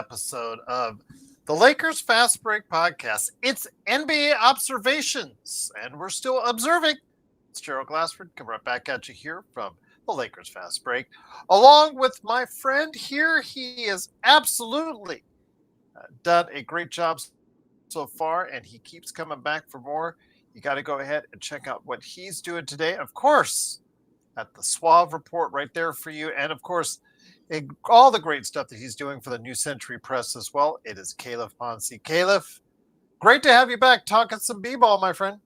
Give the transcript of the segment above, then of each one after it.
episode of the Lakers Fast Break Podcast. It's NBA Observations, and we're still observing. It's Gerald Glassford coming right back at you here from the Lakers Fast Break. Along with my friend here, he has absolutely done a great job so far, and he keeps coming back for more. You got to go ahead and check out what he's doing today. Of course, at the Suave Report right there for you. And of course, all the great stuff that he's doing for the New Century Press as well. It is Calif Poncy. Calif, great to have you back talking some b-ball, my friend.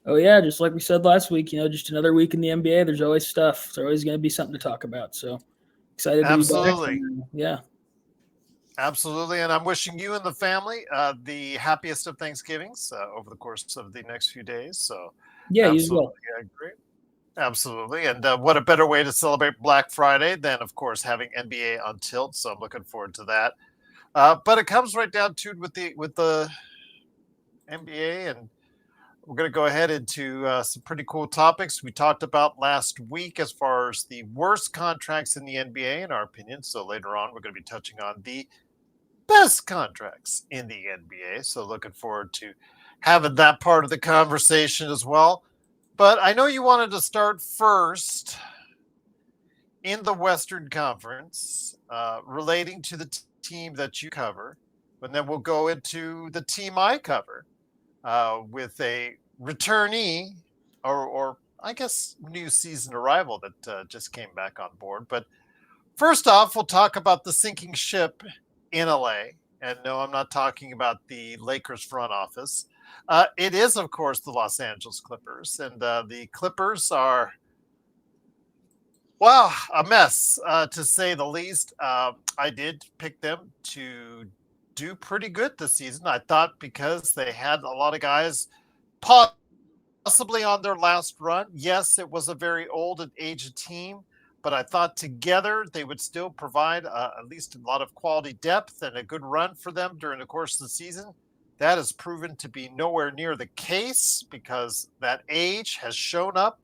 Oh, yeah, just like we said last week, just another week in the NBA. There's always stuff. There's always going to be something to talk about. So excited to be back. Yeah. Absolutely. And I'm wishing you and the family the happiest of Thanksgivings over the course of the next few days. So, yeah, you as well. Yeah, great. Absolutely. And what a better way to celebrate Black Friday than, of course, having NBA on tilt. So I'm looking forward to that. But it comes right down to with the NBA, and we're going to go ahead into some pretty cool topics we talked about last week as far as the worst contracts in the NBA, in our opinion. So later on, we're going to be touching on the best contracts in the NBA. So looking forward to having that part of the conversation as well. But I know you wanted to start first in the Western Conference, relating to the team that you cover, and then we'll go into the team I cover with a returnee or I guess new season arrival that just came back on board. But first off, we'll talk about the sinking ship in LA. And no, I'm not talking about the Lakers front office. It is, of course, the Los Angeles Clippers. And the Clippers are, well, a mess, to say the least. I did pick them to do pretty good this season. I thought because they had a lot of guys possibly on their last run. Yes, it was a very old and aged team, but I thought together they would still provide at least a lot of quality depth and a good run for them during the course of the season. That has proven to be nowhere near the case because that age has shown up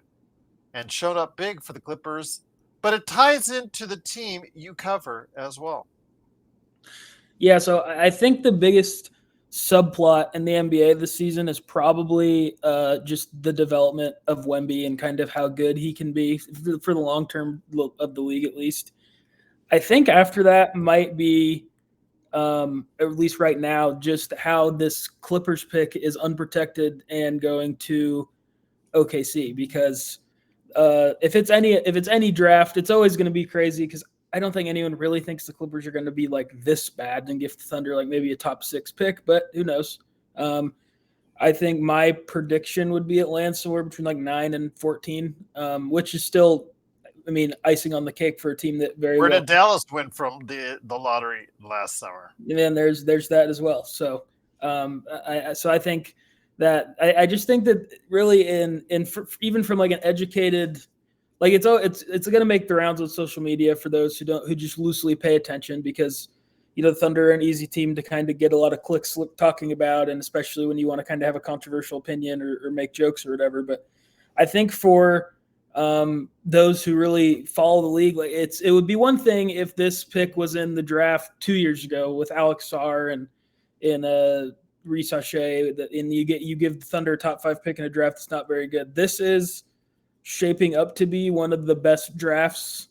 and shown up big for the Clippers, but it ties into the team you cover as well. Yeah, so I think the biggest subplot in the NBA this season is probably just the development of Wemby and kind of how good he can be for the long term of the league, at least. I think after that might be, at least right now, just how this Clippers pick is unprotected and going to OKC, because if it's any draft, it's always going to be crazy because I don't think anyone really thinks the Clippers are going to be like this bad and give the Thunder like maybe a top 6 pick, but who knows? I think my prediction would be Atlanta somewhere between like 9 and 14, which is still, icing on the cake for a team that very Where did Dallas win from the lottery last summer? And then there's that as well. So I think that I just think that really even from like an educated, like it's going to make the rounds on social media for those who just loosely pay attention, because the Thunder are an easy team to kind of get a lot of clicks talking about, and especially when you want to kind of have a controversial opinion or make jokes or whatever. But I think for those who really follow the league, like it would be one thing if this pick was in the draft 2 years ago with Alex Sarr and Reese Hache, and you give the Thunder a top 5 pick in a draft that's not very good. This is shaping up to be one of the best drafts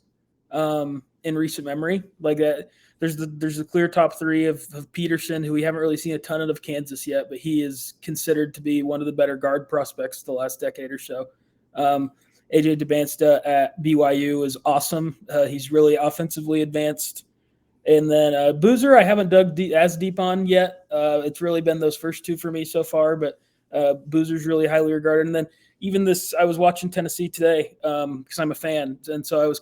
in recent memory. Like that, there's the clear top 3 of Peterson, who we haven't really seen a ton of Kansas yet, but he is considered to be one of the better guard prospects the last decade or so. AJ DeBansta at BYU is awesome. He's really offensively advanced. And then Boozer, I haven't dug as deep on yet. It's really been those first 2 for me so far, but Boozer's really highly regarded. And then even this, I was watching Tennessee today because I'm a fan, and so I was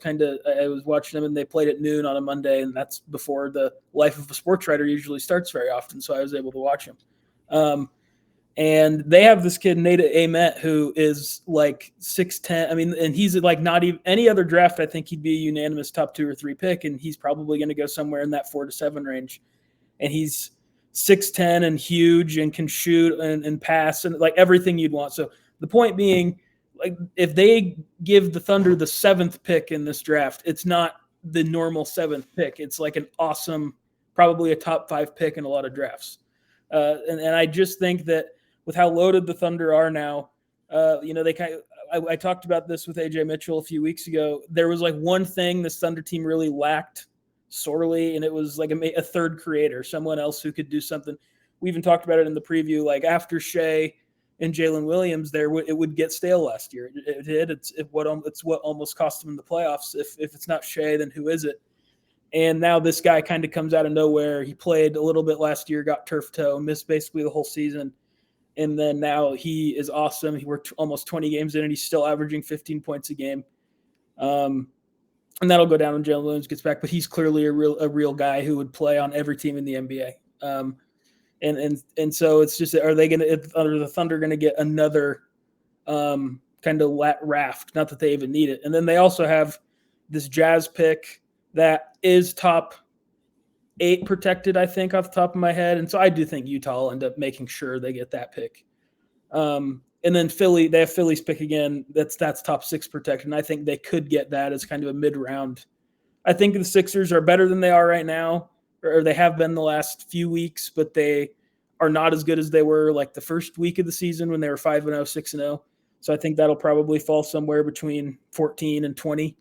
watching them, and they played at noon on a Monday, and that's before the life of a sports writer usually starts very often, so I was able to watch them. And they have this kid, Nate Amet, who is like 6'10". And he's like not even any other draft. I think he'd be a unanimous top 2 or 3 pick, and he's probably going to go somewhere in that 4 to 7 range. And he's 6'10" and huge and can shoot and pass and like everything you'd want. So the point being, like, if they give the Thunder the 7th pick in this draft, it's not the normal 7th pick. It's like an awesome probably a top 5 pick in a lot of drafts. And I just think that with how loaded the Thunder are now, they kind of, I talked about this with AJ Mitchell a few weeks ago. There was like one thing this Thunder team really lacked sorely, and it was like a third creator, someone else who could do something. We even talked about it in the preview. Like after Shea and Jalen Williams, it would get stale last year. It did. It's what almost cost them in the playoffs. If it's not Shea, then who is it? And now this guy kind of comes out of nowhere. He played a little bit last year, got turf toe, missed basically the whole season. And then now he is awesome. He worked almost 20 games in, and he's still averaging 15 points a game. And that'll go down when Jalen Williams gets back. But he's clearly a real guy who would play on every team in the NBA. And so it's just, are the Thunder going to get another kind of raft? Not that they even need it. And then they also have this Jazz pick that is top 8 protected, I think, off the top of my head. And so I do think Utah will end up making sure they get that pick. And then Philly, they have Philly's pick again. That's top 6 protected. And I think they could get that as kind of a mid-round. I think the Sixers are better than they are right now, or they have been the last few weeks, but they are not as good as they were like the first week of the season when they were 5-0, 6-0. So I think that'll probably fall somewhere between 14 and 20.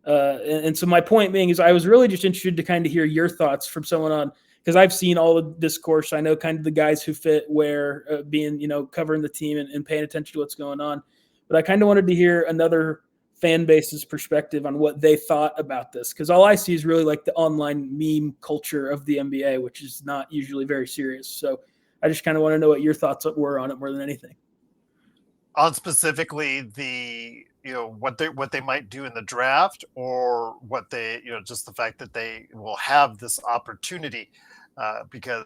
And so my point being is I was really just interested to kind of hear your thoughts from someone on, because I've seen all the discourse. I know kind of the guys who fit where, being, covering the team and paying attention to what's going on. But I kind of wanted to hear another fan base's perspective on what they thought about this, because all I see is really like the online meme culture of the NBA, which is not usually very serious. So I just kind of want to know what your thoughts were on it more than anything. On specifically the what they might do in the draft, or what they just the fact that they will have this opportunity, because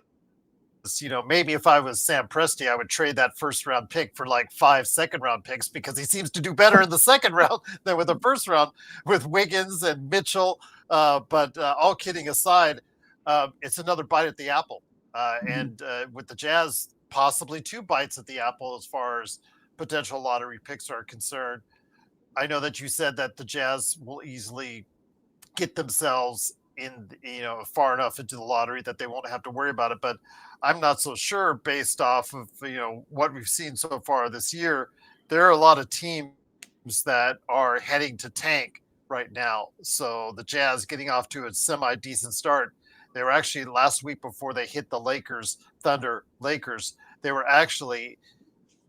maybe if I was Sam Presti, I would trade that first round pick for like 5 second round picks, because he seems to do better in the second round than with the first round with Wiggins and Mitchell. But all kidding aside, it's another bite at the apple, and with the Jazz, possibly 2 bites at the apple as far as potential lottery picks are concerned. I know that you said that the Jazz will easily get themselves in, far enough into the lottery that they won't have to worry about it. But I'm not so sure, based off of, what we've seen so far this year. There are a lot of teams that are heading to tank right now. So the Jazz getting off to a semi-decent start. They were actually, last week before they hit the Thunder Lakers, they were actually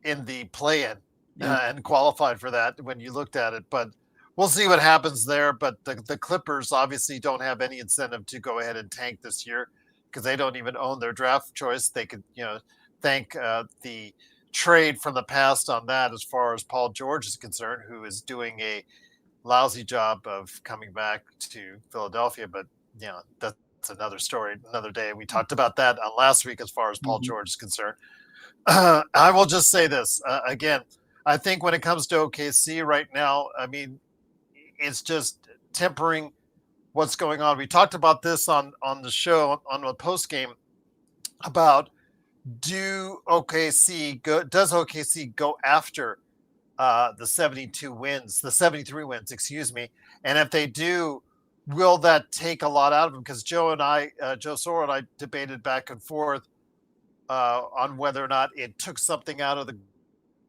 in the play-in and qualified for that when you looked at it. But we'll see what happens there. But the Clippers obviously don't have any incentive to go ahead and tank this year, because they don't even own their draft choice. They could, thank the trade from the past on that, as far as Paul George is concerned, who is doing a lousy job of coming back to Philadelphia. But, that's another story, another day. We talked about that last week as far as Paul George is concerned. I will just say this again. I think when it comes to OKC right now, I mean, it's just tempering what's going on. We talked about this on the show, on the post game, about does OKC go after the 73 wins, excuse me, and if they do, will that take a lot out of them? Because Joe Sorrell and I debated back and forth on whether or not it took something out of the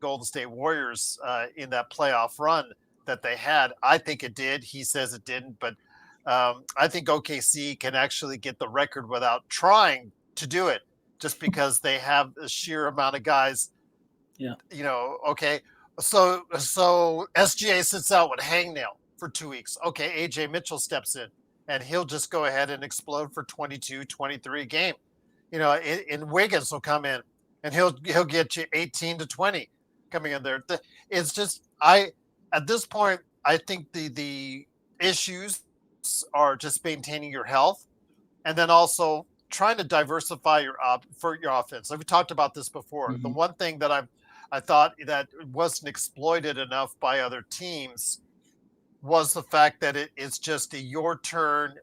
Golden State Warriors in that playoff run that they had. I think it did. He says it didn't, but I think OKC can actually get the record without trying to do it, just because they have a sheer amount of guys. Yeah. Okay. So SGA sits out with hangnail for 2 weeks. Okay, AJ Mitchell steps in, and he'll just go ahead and explode for 22, 23 a game. And Wiggins will come in, and he'll get you 18 to 20 coming in there. It's just, at this point, I think the issues are just maintaining your health, and then also trying to diversify your offense. Like we talked about this before. The one thing that I thought that wasn't exploited enough by other teams was the fact that it's just a your turn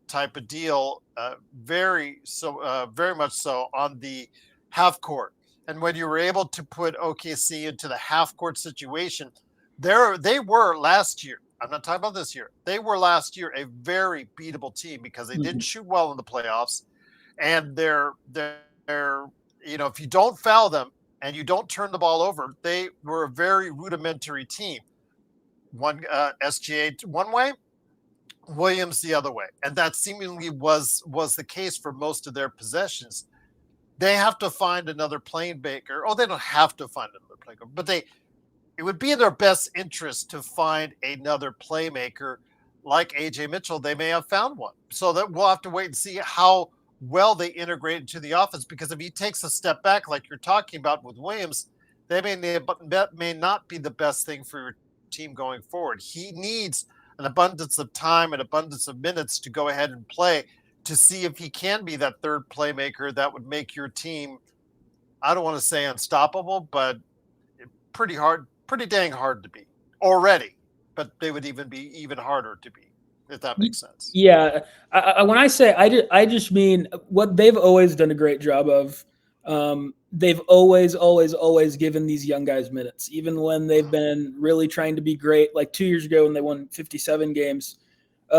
type of deal, very much so on the half court. And when you were able to put OKC into the half court situation, they were last year I'm not talking about this year. They were last year a very beatable team because they didn't Mhm. shoot well in the playoffs, and they're if you don't foul them and you don't turn the ball over, they were a very rudimentary team. One SGA one way, Williams the other way, and that seemingly was the case for most of their possessions. They have to find another playmaker. Oh, they don't have to find another playmaker, but it would be in their best interest to find another playmaker like AJ Mitchell. They may have found one. So that we'll have to wait and see how well they integrate into the offense. Because if he takes a step back, like you're talking about with Williams, they may not be the best thing for your team going forward. He needs an abundance of time and abundance of minutes to go ahead and play to see if he can be that third playmaker that would make your team, I don't want to say unstoppable, but pretty dang hard to beat already. But they would even be even harder to beat, if that Y- makes sense. Yeah, when I say I just mean what they've always done a great job of. They've always given these young guys minutes, even when they've Mhm. been really trying to be great. Like 2 years ago when they won 57 games,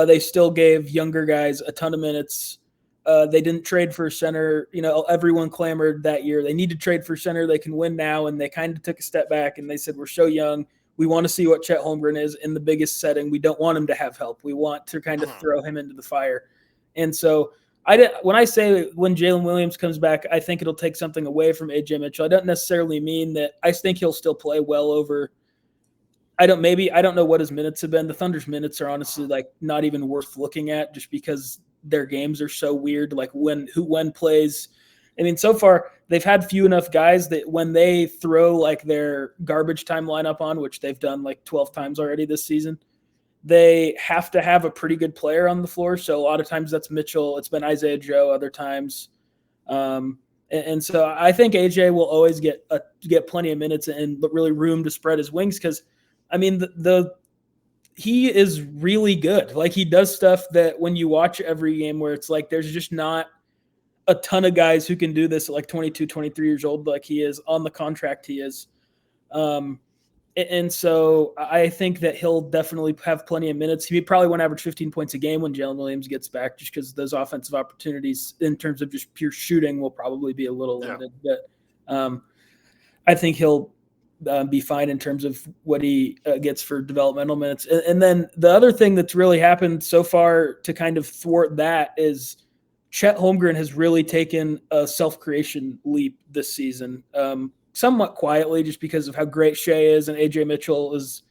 they still gave younger guys a ton of minutes. They didn't trade for center. Everyone clamored that year. They need to trade for center. They can win now. And they kind of took a step back and they said, we're so young. We want to see what Chet Holmgren is in the biggest setting. We don't want him to have help. We want to kind of Mhm. throw him into the fire. And so when I say when Jalen Williams comes back, I think it'll take something away from AJ Mitchell. I don't necessarily mean that. I think he'll still play well over. I don't know what his minutes have been. The Thunder's minutes are honestly like not even worth looking at just because their games are so weird. Like when plays. I mean, so far they've had few enough guys that when they throw like their garbage time lineup on, which they've done like 12 times already this season, they have to have a pretty good player on the floor. So a lot of times that's Mitchell. It's been Isaiah Joe other times. And so I think AJ will always get plenty of minutes and really room to spread his wings because, I mean, he is really good. Like he does stuff that when you watch every game where it's like there's just not a ton of guys who can do this at like 22, 23 years old like he is on the contract he is. Um, and so I think that he'll definitely have plenty of minutes. He probably won't average 15 points a game when Jalen Williams gets back, just because those offensive opportunities in terms of just pure shooting will probably be a little Yeah. limited. But I think he'll be fine in terms of what he gets for developmental minutes. And then the other thing that's really happened so far to kind of thwart that is Chet Holmgren has really taken a self-creation leap this season, somewhat quietly, just because of how great Shea is and AJ Mitchell is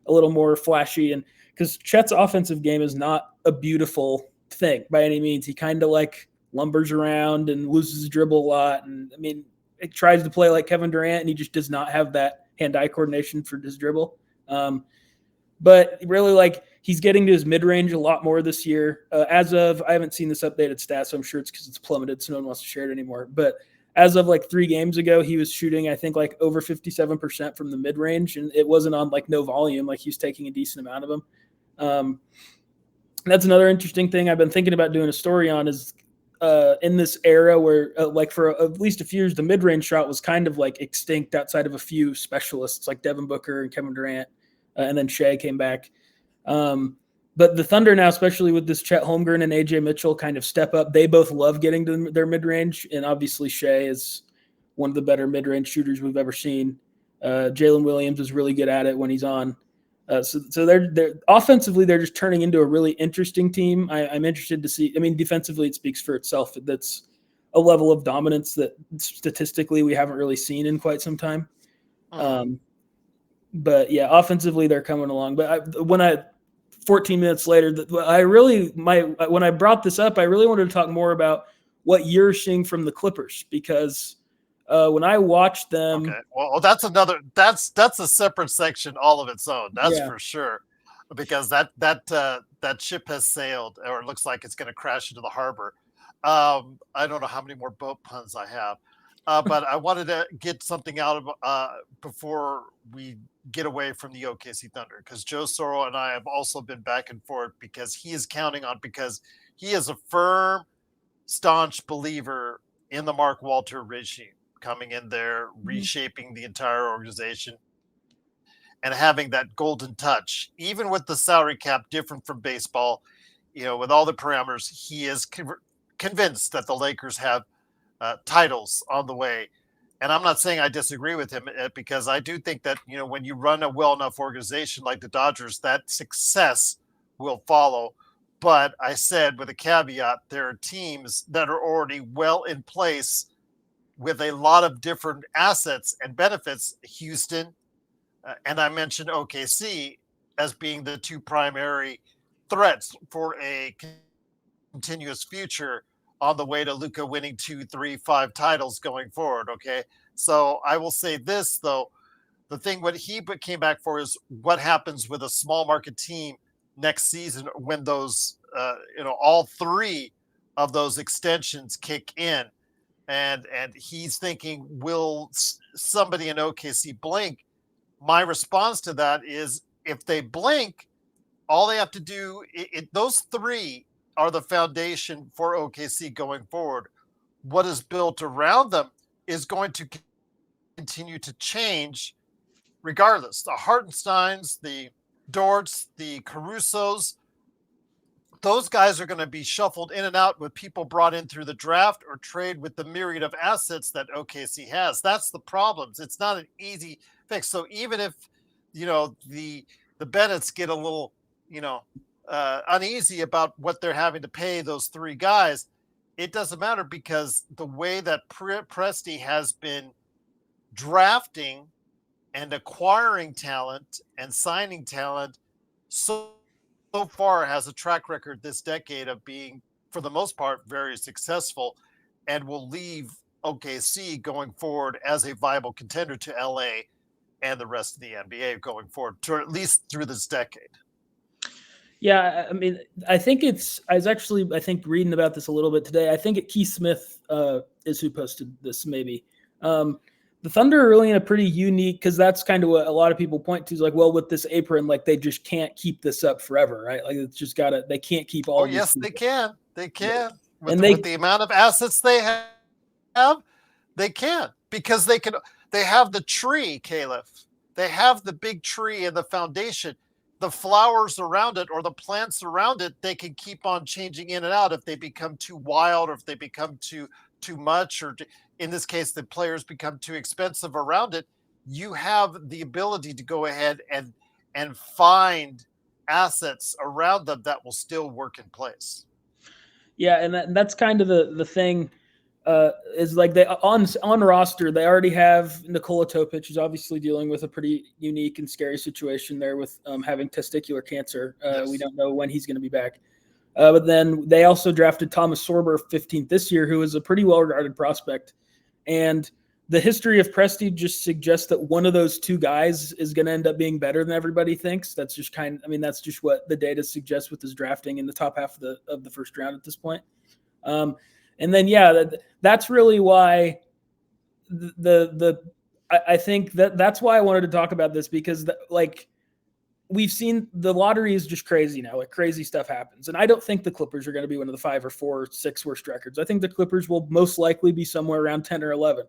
a little more flashy, and because Chet's offensive game is not a beautiful thing by any means. He kind of like lumbers around and loses his dribble a lot, and I mean, it tries to play like Kevin Durant, and he just does not have that hand-eye coordination for his dribble. But really, like he's getting to his mid-range a lot more this year. As of, I haven't seen this updated stat, so I'm sure it's because it's plummeted, so no one wants to share it anymore. But as of like 3 games ago, he was shooting, I think, like over 57% from the mid-range, and it wasn't on like no volume. Like he was taking a decent amount of them. Um, that's another interesting thing I've been thinking about doing a story on is in this era where, like for at least a few years, the mid-range shot was kind of like extinct outside of a few specialists like Devin Booker and Kevin Durant, and then Shea came back. Um, but the Thunder now, especially with this Chet Holmgren and AJ Mitchell kind of step up, they both love getting to their mid-range, and obviously Shea is one of the better mid-range shooters we've ever seen. Jalen Williams is really good at it when he's on. So they're offensively they're just turning into a really interesting team. I'm interested to see. I mean, defensively it speaks for itself. That's a level of dominance that statistically we haven't really seen in quite some time. Mhm. Um, but yeah, offensively they're coming along. But 14 minutes later, when I brought this up, I really wanted to talk more about what you're seeing from the Clippers because when I watched them, Okay. Well, that's another. That's a separate section all of its own. That's yeah, for sure, because that ship has sailed, or it looks like it's going to crash into the harbor. I don't know how many more boat puns I have, but I wanted to get something out of before we get away from the OKC Thunder, because Joe Sorrell and I have also been back and forth because he is counting on, because he is a firm, staunch believer in the Mark Walter regime coming in there, reshaping the entire organization. and having that golden touch, even with the salary cap different from baseball, with all the parameters, he is convinced that the Lakers have titles on the way. And I'm not saying I disagree with him because I do think that, when you run a well enough organization like the Dodgers, that success will follow. But I said with a caveat, there are teams that are already well in place with a lot of different assets and benefits. Houston, and I mentioned OKC as being the two primary threats for a continuous future on the way to Luca winning 2, 3, 5 titles going forward. Okay. So I will say this though, the thing what he came back for is what happens with a small market team next season when those all three of those extensions kick in, and he's thinking, will somebody in OKC blink? My response to that is, if they blink, all they have to do, those three are the foundation for OKC going forward. What is built around them is going to continue to change regardless. The Hartensteins, the Dorts, the Carusos, those guys are going to be shuffled in and out with people brought in through the draft or trade with the myriad of assets that OKC has. That's the problems. It's not an easy fix. So even if, the Bennett's get a little, uneasy about what they're having to pay those three guys, it doesn't matter because the way that Presti has been drafting and acquiring talent and signing talent so far has a track record this decade of being, for the most part, very successful, and will leave OKC going forward as a viable contender to LA and the rest of the NBA going forward, to at least through this decade. Yeah, I mean, I think I was actually, reading about this a little bit today. I think Keith Smith is who posted this, maybe. The Thunder are really in a pretty unique, because that's kind of what a lot of people point to, is like, well, with this apron, like, they just can't keep this up forever, right? Like, it's just they can't keep all. Oh, yes, they can. They can. And with the amount of assets they have, they can, because they have the tree, Calif. They have the big tree and the foundation. The flowers around it or the plants around it, they can keep on changing in and out if they become too wild, or if they become too much, or in this case, the players become too expensive around it. You have the ability to go ahead and find assets around them that will still work in place. Yeah, and that's kind of the thing. Is like they on roster, they already have Nikola Topic, who's obviously dealing with a pretty unique and scary situation there with having testicular cancer. Yes. We don't know when he's going to be back. But then they also drafted Thomas Sorber 15th this year, who is a pretty well-regarded prospect. And the history of Presti just suggests that one of those two guys is going to end up being better than everybody thinks. That's just that's just what the data suggests with his drafting in the top half of the first round at this point. And then, that's really why I think that's why I wanted to talk about this, because we've seen the lottery is just crazy now. Like, crazy stuff happens. And I don't think the Clippers are going to be one of the 5 or 4 or 6 worst records. I think the Clippers will most likely be somewhere around 10 or 11.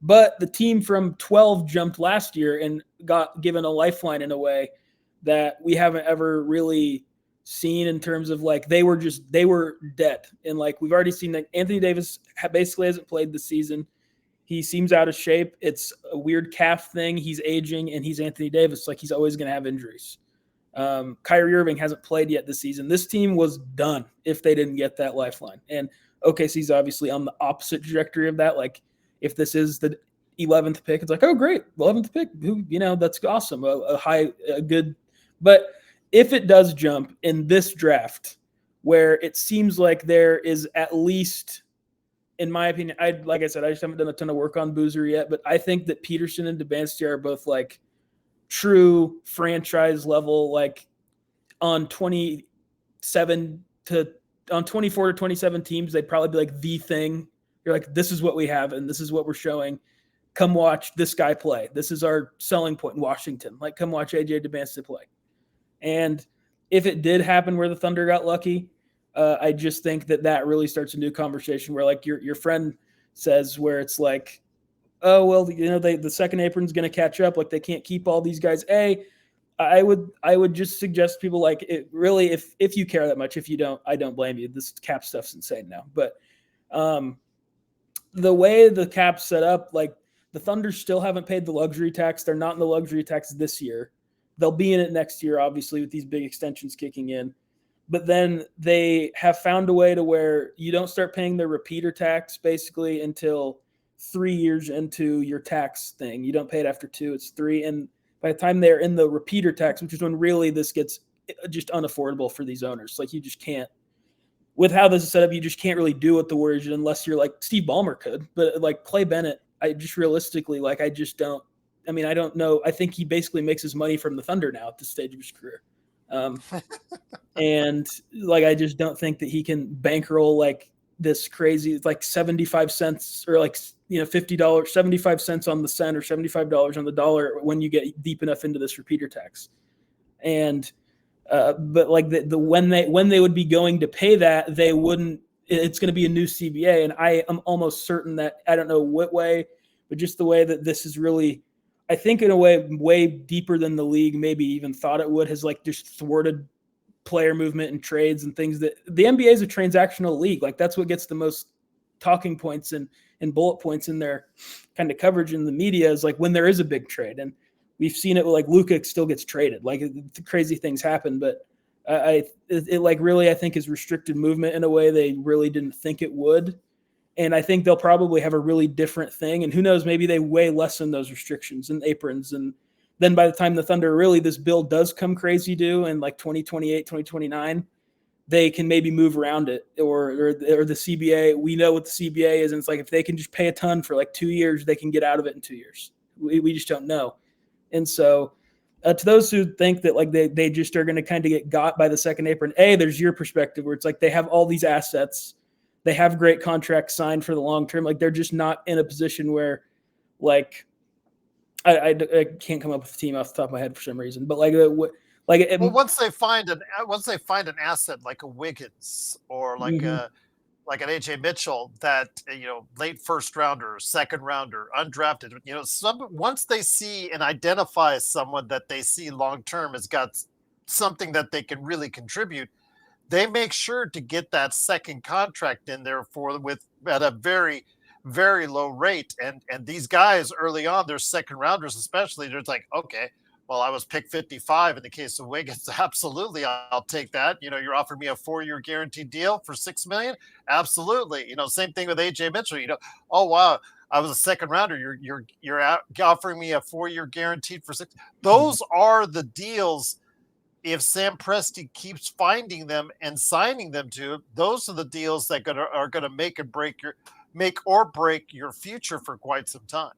But the team from 12 jumped last year and got given a lifeline in a way that we haven't ever really seen, in terms of they were dead. And we've already seen that Anthony Davis basically hasn't played this season. He seems out of shape. It's a weird calf thing. He's aging, and he's Anthony Davis. He's always going to have injuries. Kyrie Irving hasn't played yet this season. This team was done if they didn't get that lifeline. And OKC's obviously on the opposite trajectory of that. If this is the 11th pick, it's oh, great, 11th pick. That's awesome. A good. But if it does jump in this draft, where it seems like there is at least, in my opinion, like I said, I just haven't done a ton of work on Boozer yet, but I think that Peterson and Dubanstia are both true franchise level, on 24 to 27 teams, they'd probably be the thing. You're this is what we have, and this is what we're showing. Come watch this guy play. This is our selling point in Washington. Come watch AJ Dubanstia play. And if it did happen where the Thunder got lucky, I just think that really starts a new conversation where, your friend says, where it's oh well, the second apron's going to catch up. Like they can't keep all these guys. I would just suggest people like it really if you care that much. If you don't, I don't blame you. This cap stuff's insane now, but the way the cap's set up, like the Thunder still haven't paid the luxury tax. They're not in the luxury tax this year. They'll be in it next year, obviously, with these big extensions kicking in. But then they have found a way to where you don't start paying their repeater tax basically until 3 years into your tax thing. You don't pay it after 2, it's 3. And by the time they're in the repeater tax, which is when really this gets just unaffordable for these owners, like you just can't, with how this is set up, you just can't really do what the Warriors did unless you're like Steve Ballmer could. But like Clay Bennett, I just realistically, like, I just don't. I mean, I don't know. I think he basically makes his money from the Thunder now at this stage of his career. And like, I just don't think that he can bankroll like this crazy, like 75 cents or like, $50, 75 cents on the cent or $75 on the dollar when you get deep enough into this repeater tax. And, but like the when they would be going to pay that, they wouldn't. It's going to be a new CBA, and I am almost certain that, I don't know what way, but just the way that this is really, I think in a way deeper than the league maybe even thought it would, has like just thwarted player movement and trades and things. That the NBA is a transactional league. Like that's what gets the most talking points and bullet points in their kind of coverage in the media, is like when there is a big trade. And we've seen it, like Luka still gets traded, like crazy things happen, but it like really, I think, has restricted movement in a way they really didn't think it would. And I think they'll probably have a really different thing. And who knows, maybe they way lessen those restrictions and aprons. And then by the time the Thunder really, this bill does come crazy due in like 2028, 2029, they can maybe move around it, or the CBA. We know what the CBA is. And it's like, if they can just pay a ton for like 2 years, they can get out of it in 2 years. We just don't know. And so to those who think that like they just are going to kind of get got by the second apron, there's your perspective where it's like they have all these assets. They have great contracts signed for the long term. Like they're just not in a position where, like, I can't come up with a team off the top of my head for some reason, but Well, once they find an asset like a Wiggins or like mm-hmm. like an AJ Mitchell, that late first rounder, second rounder, undrafted, once they see and identify someone that they see long term has got something that they can really contribute, they make sure to get that second contract in there at a very, very low rate. And these guys early on, their second rounders especially, they're like, okay, well, I was picked 55 in the case of Wiggins. Absolutely, I'll take that. You're offering me a 4-year guaranteed deal for $6 million. Absolutely. Same thing with AJ Mitchell. Oh wow, I was a second rounder. You're offering me a 4-year guaranteed for six. Those are the deals. If Sam Presti keeps finding them and signing them to, those are the deals that are gonna make or break your future for quite some time.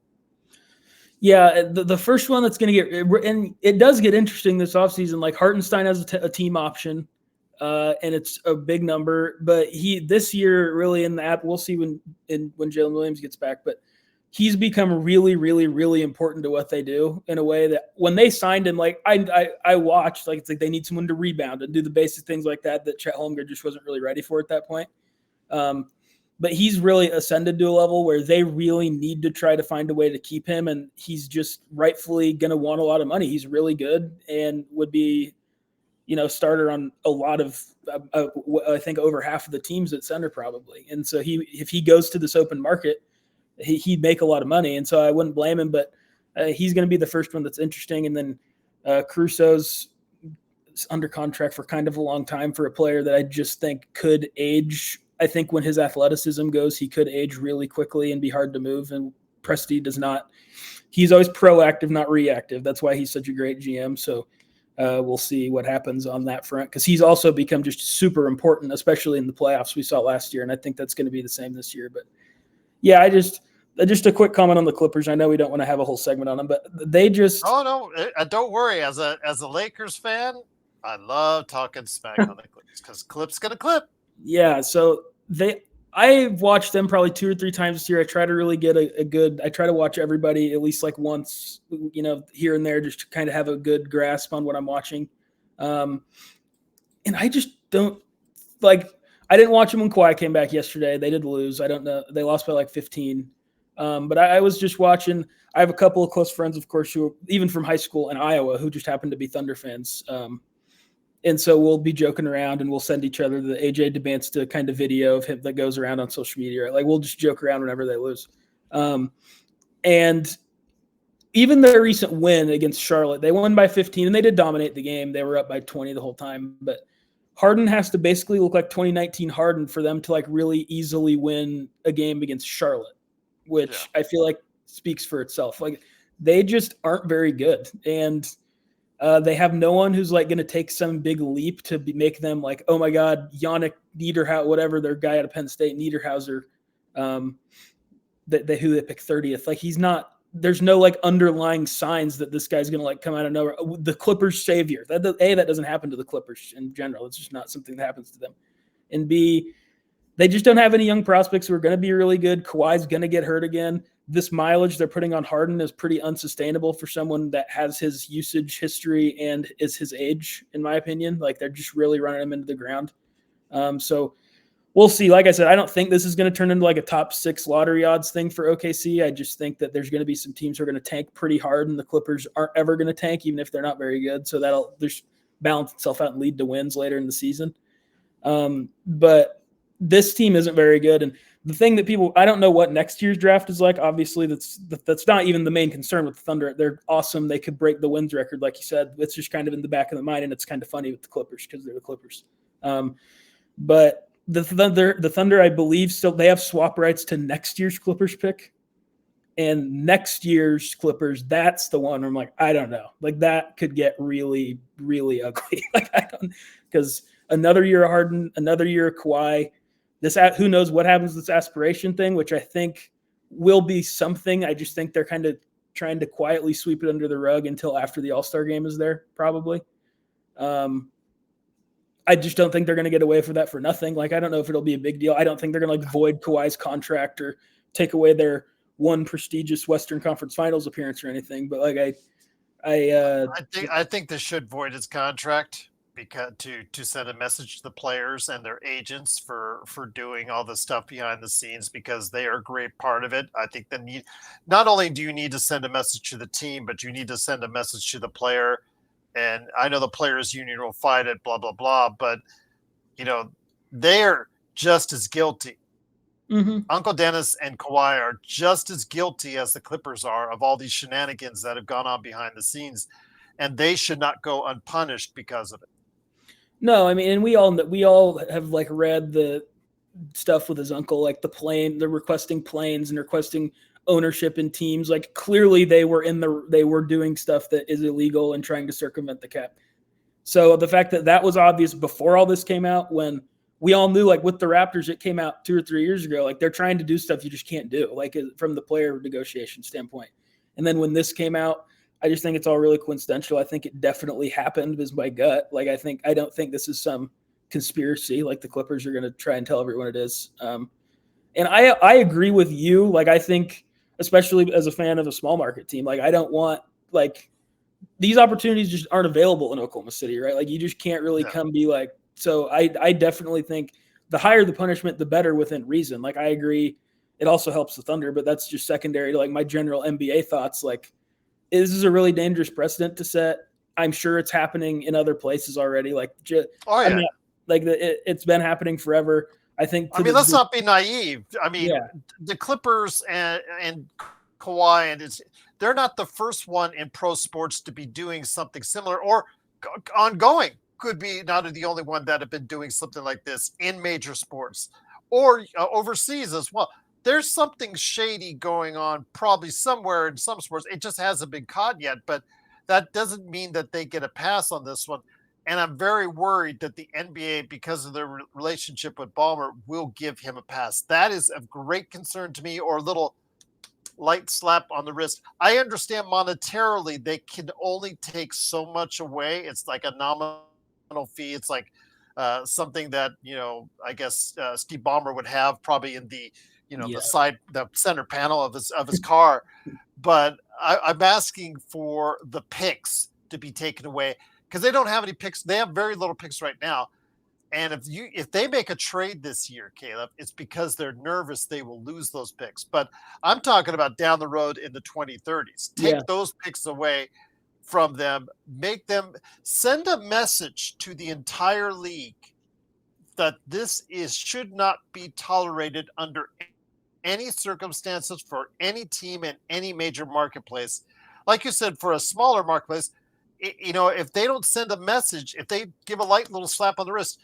Yeah, the first one that's going to get, and it does get interesting this offseason. Like Hartenstein has a team option, and it's a big number. But this year really in the app, we'll see when Jalen Williams gets back. But he's become really, really, really important to what they do in a way that when they signed him, like I watched, like it's like they need someone to rebound and do the basic things like that Chet Holmgren just wasn't really ready for at that point. But he's really ascended to a level where they really need to try to find a way to keep him. And he's just rightfully going to want a lot of money. He's really good and would be, starter on a lot of, I think over half of the teams at center probably. And so if he goes to this open market, he'd make a lot of money. And so I wouldn't blame him, but he's going to be the first one that's interesting. And then Crusoe's under contract for kind of a long time for a player that I just think could age. I think when his athleticism goes, he could age really quickly and be hard to move. And Presti does not. He's always proactive, not reactive. That's why he's such a great GM. So we'll see what happens on that front, because he's also become just super important, especially in the playoffs we saw last year. And I think that's going to be the same this year. But yeah, just a quick comment on the Clippers. I know we don't want to have a whole segment on them, but they just. Oh no, don't worry. As a Lakers fan, I love talking smack on the Clips because Clip's gonna clip. Yeah, so I've watched them probably 2 or 3 times this year. I try to really get I try to watch everybody at least like once, here and there, just to kind of have a good grasp on what I'm watching. And I just don't I didn't watch them when Kawhi came back yesterday. They did lose. I don't know. They lost by like 15. But I was just watching. I have a couple of close friends, of course, who even from high school in Iowa, who just happen to be Thunder fans. And so we'll be joking around and we'll send each other the AJ DeBansta kind of video of him that goes around on social media. Right? Like we'll just joke around whenever they lose. And even their recent win against Charlotte, they won by 15 and they did dominate the game. They were up by 20 the whole time. But Harden has to basically look like 2019 Harden for them to like really easily win a game against Charlotte, which I feel like speaks for itself. Like they just aren't very good. And they have no one who's like going to take some big leap to make them like, oh my God, Yannick Niederhauser, whatever their guy out of Penn State, Niederhauser, who they pick 30th. Like he's not. There's no like underlying signs that this guy's going to like come out of nowhere. The Clippers savior. That doesn't happen to the Clippers in general. It's just not something that happens to them. And B, they just don't have any young prospects who are going to be really good. Kawhi's going to get hurt again. This mileage they're putting on Harden is pretty unsustainable for someone that has his usage history and is his age, in my opinion. Like they're just really running him into the ground. So we'll see. Like I said, I don't think this is going to turn into like a top 6 lottery odds thing for OKC. I just think that there's going to be some teams who are going to tank pretty hard, and the Clippers aren't ever going to tank, even if they're not very good. So that'll just balance itself out and lead to wins later in the season. But this team isn't very good. And the thing that I don't know what next year's draft is like. Obviously, that's not even the main concern with the Thunder. They're awesome. They could break the wins record, like you said. It's just kind of in the back of the mind, and it's kind of funny with the Clippers because they're the Clippers. But the Thunder, I believe, still they have swap rights to next year's Clippers pick, and next year's Clippers, that's the one where I'm like, I don't know, like that could get really, really ugly. Like I don't, because another year of Harden, another year of Kawhi. Who knows what happens with this aspiration thing, which I think will be something. I just think they're kind of trying to quietly sweep it under the rug until after the All-Star game is there, probably. I just don't think they're going to get away for that for nothing. Like, I don't know if it'll be a big deal. I don't think they're going to like void Kawhi's contract or take away their one prestigious Western Conference Finals appearance or anything. But like, I think they should void his contract because to send a message to the players and their agents for doing all the stuff behind the scenes, because they are a great part of it. I think not only do you need to send a message to the team, but you need to send a message to the player. And I know the players union will fight it, blah, blah, blah, but they're just as guilty. Mm-hmm. Uncle Dennis and Kawhi are just as guilty as the Clippers are of all these shenanigans that have gone on behind the scenes, and they should not go unpunished because of it. No, I mean, and we all have like read the stuff with his uncle, like they're requesting planes and requesting ownership in teams. Like clearly they were doing stuff that is illegal and trying to circumvent the cap. So the fact that was obvious before all this came out, when we all knew, like with the Raptors, it came out 2 or 3 years ago. Like they're trying to do stuff you just can't do, like from the player negotiation standpoint. And then when this came out, I just think it's all really coincidental. I think it definitely happened, is my gut. Like I don't think this is some conspiracy like the Clippers are going to try and tell everyone it is. And I agree with you. Like I think, especially as a fan of a small market team, like I don't want, like, these opportunities just aren't available in Oklahoma City, right? Like you just can't really come be like. So I definitely think the higher the punishment, the better within reason. Like I agree. It also helps the Thunder, but that's just secondary to like my general NBA thoughts. Like this is a really dangerous precedent to set. I'm sure it's happening in other places already. Like, it's been happening forever. I think. Let's not be naive. I mean, the Clippers and Kawhi, they're not the first one in pro sports to be doing something similar or ongoing. Could be not the only one that have been doing something like this in major sports or overseas as well. There's something shady going on probably somewhere in some sports. It just hasn't been caught yet, but that doesn't mean that they get a pass on this one. And I'm very worried that the NBA, because of their relationship with Ballmer, will give him a pass. That is of great concern to me, or a little light slap on the wrist. I understand monetarily they can only take so much away. It's like a nominal fee. It's like something that, I guess Steve Ballmer would have probably in the, the center panel of his car. But I'm asking for the picks to be taken away, because they don't have any picks. They have very little picks right now. And if they make a trade this year, Caleb, it's because they're nervous they will lose those picks. But I'm talking about down the road in the 2030s. Yeah. Take those picks away from them, make them send a message to the entire league that this is should not be tolerated under any circumstances for any team in any major marketplace. Like you said, for a smaller marketplace, if they don't send a message, if they give a light little slap on the wrist,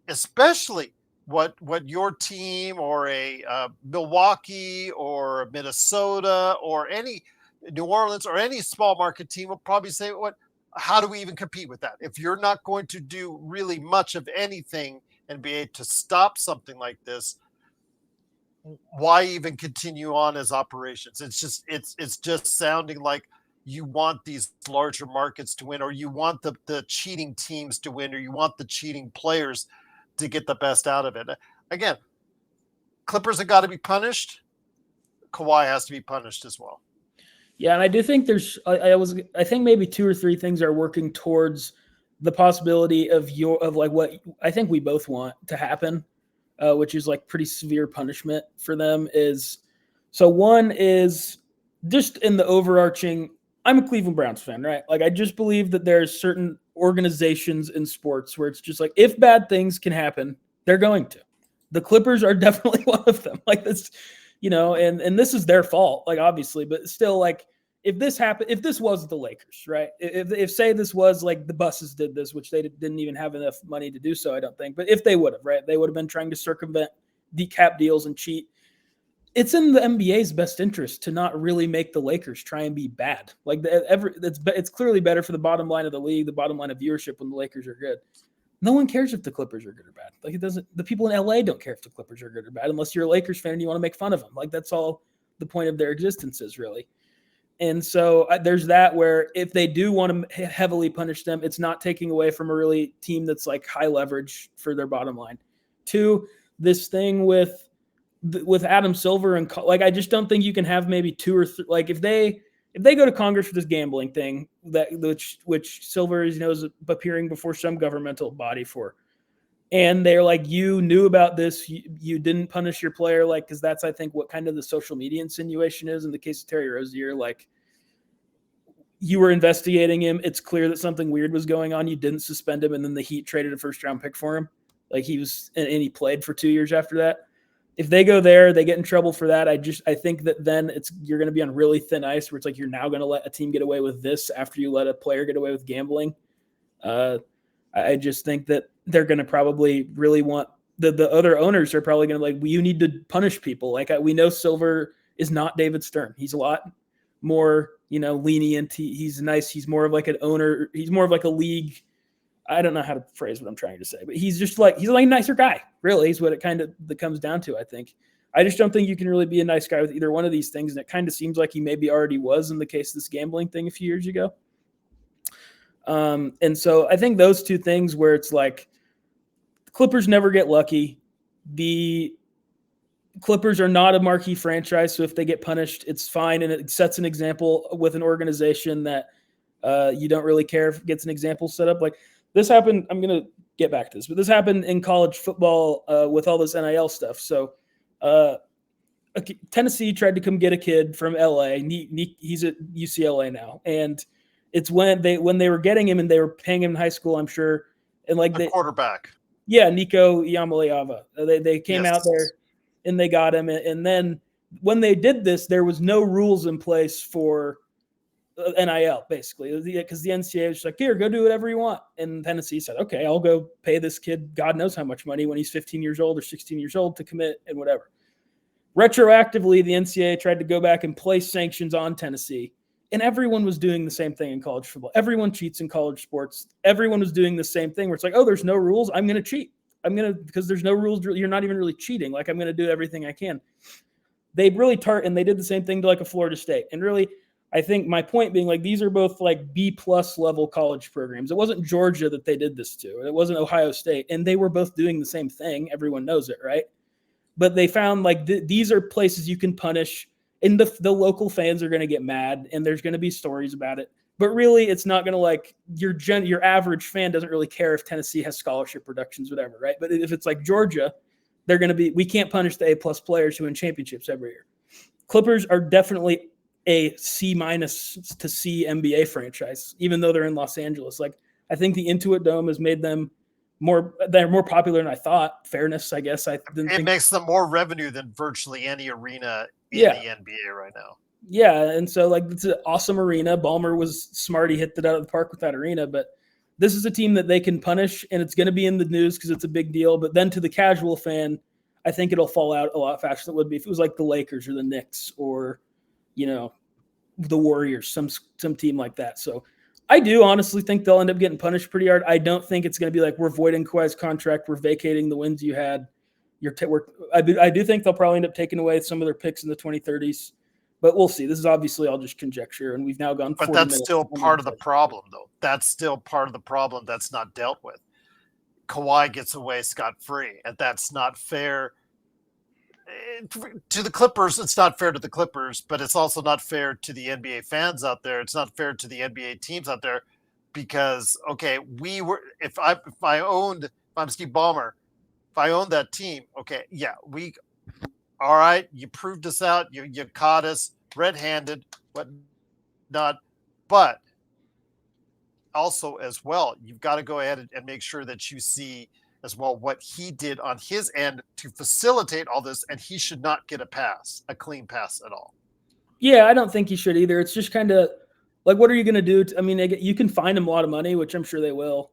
especially what your team or a Milwaukee or Minnesota or any New Orleans or any small market team will probably say, "What? How do we even compete with that? If you're not going to do really much of anything and be able to stop something like this, why even continue on as operations?" It's just sounding like you want these larger markets to win, or you want the cheating teams to win, or you want the cheating players to get the best out of it. Again, Clippers have got to be punished. Kawhi has to be punished as well. Yeah, and I do think I think maybe two or three things are working towards the possibility of like what I think we both want to happen, which is like pretty severe punishment for them. So one is just in the overarching. I'm a Cleveland Browns fan, right? Like I just believe that there's certain organizations in sports where it's just like if bad things can happen, they're going to. The Clippers are definitely one of them. Like this, and this is their fault, like obviously, but still, like if this happened, if this was the Lakers, right? If say this was like the Buses did this, which they didn't even have enough money to do so, I don't think. But if they would have, right, they would have been trying to circumvent decap deals and cheat. It's in the NBA's best interest to not really make the Lakers try and be bad. Like it's clearly better for the bottom line of the league, the bottom line of viewership when the Lakers are good. No one cares if the Clippers are good or bad. Like it doesn't. The people in LA don't care if the Clippers are good or bad, unless you're a Lakers fan and you want to make fun of them. Like that's all the point of their existence is, really. And so there's that where if they do want to heavily punish them, it's not taking away from a really team that's like high leverage for their bottom line. Two, this thing with Adam Silver and like I just don't think you can have maybe two or three. Like if they go to Congress for this gambling thing which Silver is appearing before some governmental body for, and they're like, you knew about this, you didn't punish your player, like because that's I think what kind of the social media insinuation is in the case of Terry Rozier. Like you were investigating him, it's clear that something weird was going on, you didn't suspend him, and then the Heat traded a first round pick for him. Like he was, and he played for 2 years after that. If they go there, they get in trouble for that. I think that then you're going to be on really thin ice where it's like you're now going to let a team get away with this after you let a player get away with gambling. I just think that they're going to probably really want the other owners are probably going to like, well, you need to punish people. Like we know Silver is not David Stern. He's a lot more, lenient. He's nice. He's more of like an owner. He's more of like a league. I don't know how to phrase what I'm trying to say, but he's like a nicer guy, really, is what it kind of comes down to, I think. I just don't think you can really be a nice guy with either one of these things, and it kind of seems like he maybe already was in the case of this gambling thing a few years ago. And so I think those two things where it's like the Clippers never get lucky. The Clippers are not a marquee franchise, so if they get punished, it's fine, and it sets an example with an organization that you don't really care if it gets an example set up. Like, this happened, I'm going to get back to this, but this happened in college football with all this NIL stuff. So Tennessee tried to come get a kid from LA. He's at UCLA now. And it's when they were getting him and they were paying him in high school, I'm sure. And like the quarterback. Yeah, Nico Yamaleava. They came out there and they got him. And then when they did this, there was no rules in place for NIL, basically, because the NCAA was just like, here, go do whatever you want. And Tennessee said, okay, I'll go pay this kid God knows how much money when he's 15 years old or 16 years old to commit and whatever. Retroactively, the NCAA tried to go back and place sanctions on Tennessee, and everyone was doing the same thing in college football. Everyone cheats in college sports. Everyone was doing the same thing where it's like, oh, there's no rules, I'm going to cheat. Because there's no rules, you're not even really cheating. Like, I'm going to do everything I can. They really and they did the same thing to like a Florida State. And really, I think my point being, like, these are both like B+ level college programs. It wasn't Georgia that they did this to. It wasn't Ohio State. And they were both doing the same thing. Everyone knows it, right? But they found like these are places you can punish, and the local fans are going to get mad, and there's going to be stories about it. But really, it's not going to like your average fan doesn't really care if Tennessee has scholarship reductions, whatever, right? But if it's like Georgia, they're going to be. We can't punish the A+ players who win championships every year. Clippers are definitely a C- to C NBA franchise, even though they're in Los Angeles. Like I think the Intuit Dome has made them they're more popular than I thought. Fairness, I guess. It makes them more revenue than virtually any arena in the NBA right now. Yeah, and so like it's an awesome arena. Ballmer was smart; he hit it out of the park with that arena. But this is a team that they can punish, and it's going to be in the news because it's a big deal. But then to the casual fan, I think it'll fall out a lot faster than it would be if it was like the Lakers or the Knicks or the Warriors, some team like that. So I do honestly think they'll end up getting punished pretty hard. I don't think it's going to be like we're voiding Kawhi's contract, we're vacating the wins you had. I do think they'll probably end up taking away some of their picks in the 2030s. But we'll see. This is obviously all just conjecture, and we've now gone 40 minutes. But that's still part of the problem, though. That's still part of the problem that's not dealt with. Kawhi gets away scot-free, and that's not fair to the Clippers. It's not fair to the Clippers, but it's also not fair to the NBA fans out there. It's not fair to the NBA teams out there because, okay, if I'm Steve Ballmer, if I owned that team, okay, yeah, all right, you proved us out. You caught us red-handed, whatnot. But also as well, you've got to go ahead and make sure that you see as well what he did on his end to facilitate all this, and he should not get a clean pass at all. Yeah, I don't think he should either. It's just kind of like, what are you going to do? You can find him a lot of money, which I'm sure they will.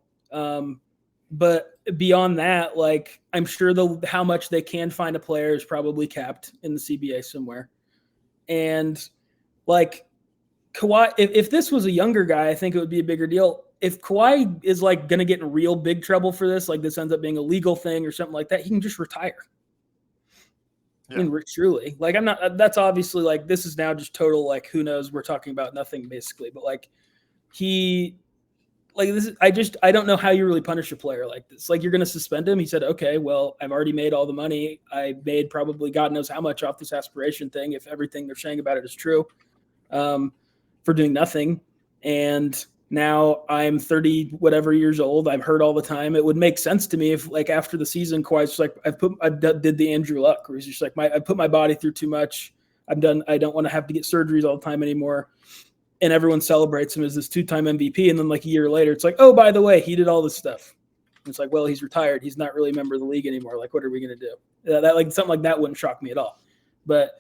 But beyond that, like I'm sure how much they can find a player is probably capped in the CBA somewhere. And like Kawhi, if this was a younger guy, I think it would be a bigger deal. If Kawhi is like going to get in real big trouble for this, like this ends up being a legal thing or something like that, he can just retire. Yeah. I mean, truly, like that's obviously like, this is now just total, like, who knows, we're talking about nothing basically, but like I don't know how you really punish a player like this. Like, you're going to suspend him. He said, okay, well, I've already made all the money. I made probably God knows how much off this aspiration thing, if everything they're saying about it is true, for doing nothing. And now I'm 30 whatever years old. I've heard all the time. It would make sense to me if, like, after the season, Kawhi's like, I did the Andrew Luck, where he's just like, I put my body through too much. I'm done. I don't want to have to get surgeries all the time anymore. And everyone celebrates him as this 2-time MVP. And then like a year later, it's like, oh, by the way, he did all this stuff. And it's like, well, he's retired. He's not really a member of the league anymore. Like, what are we going to do? That like something like that wouldn't shock me at all. But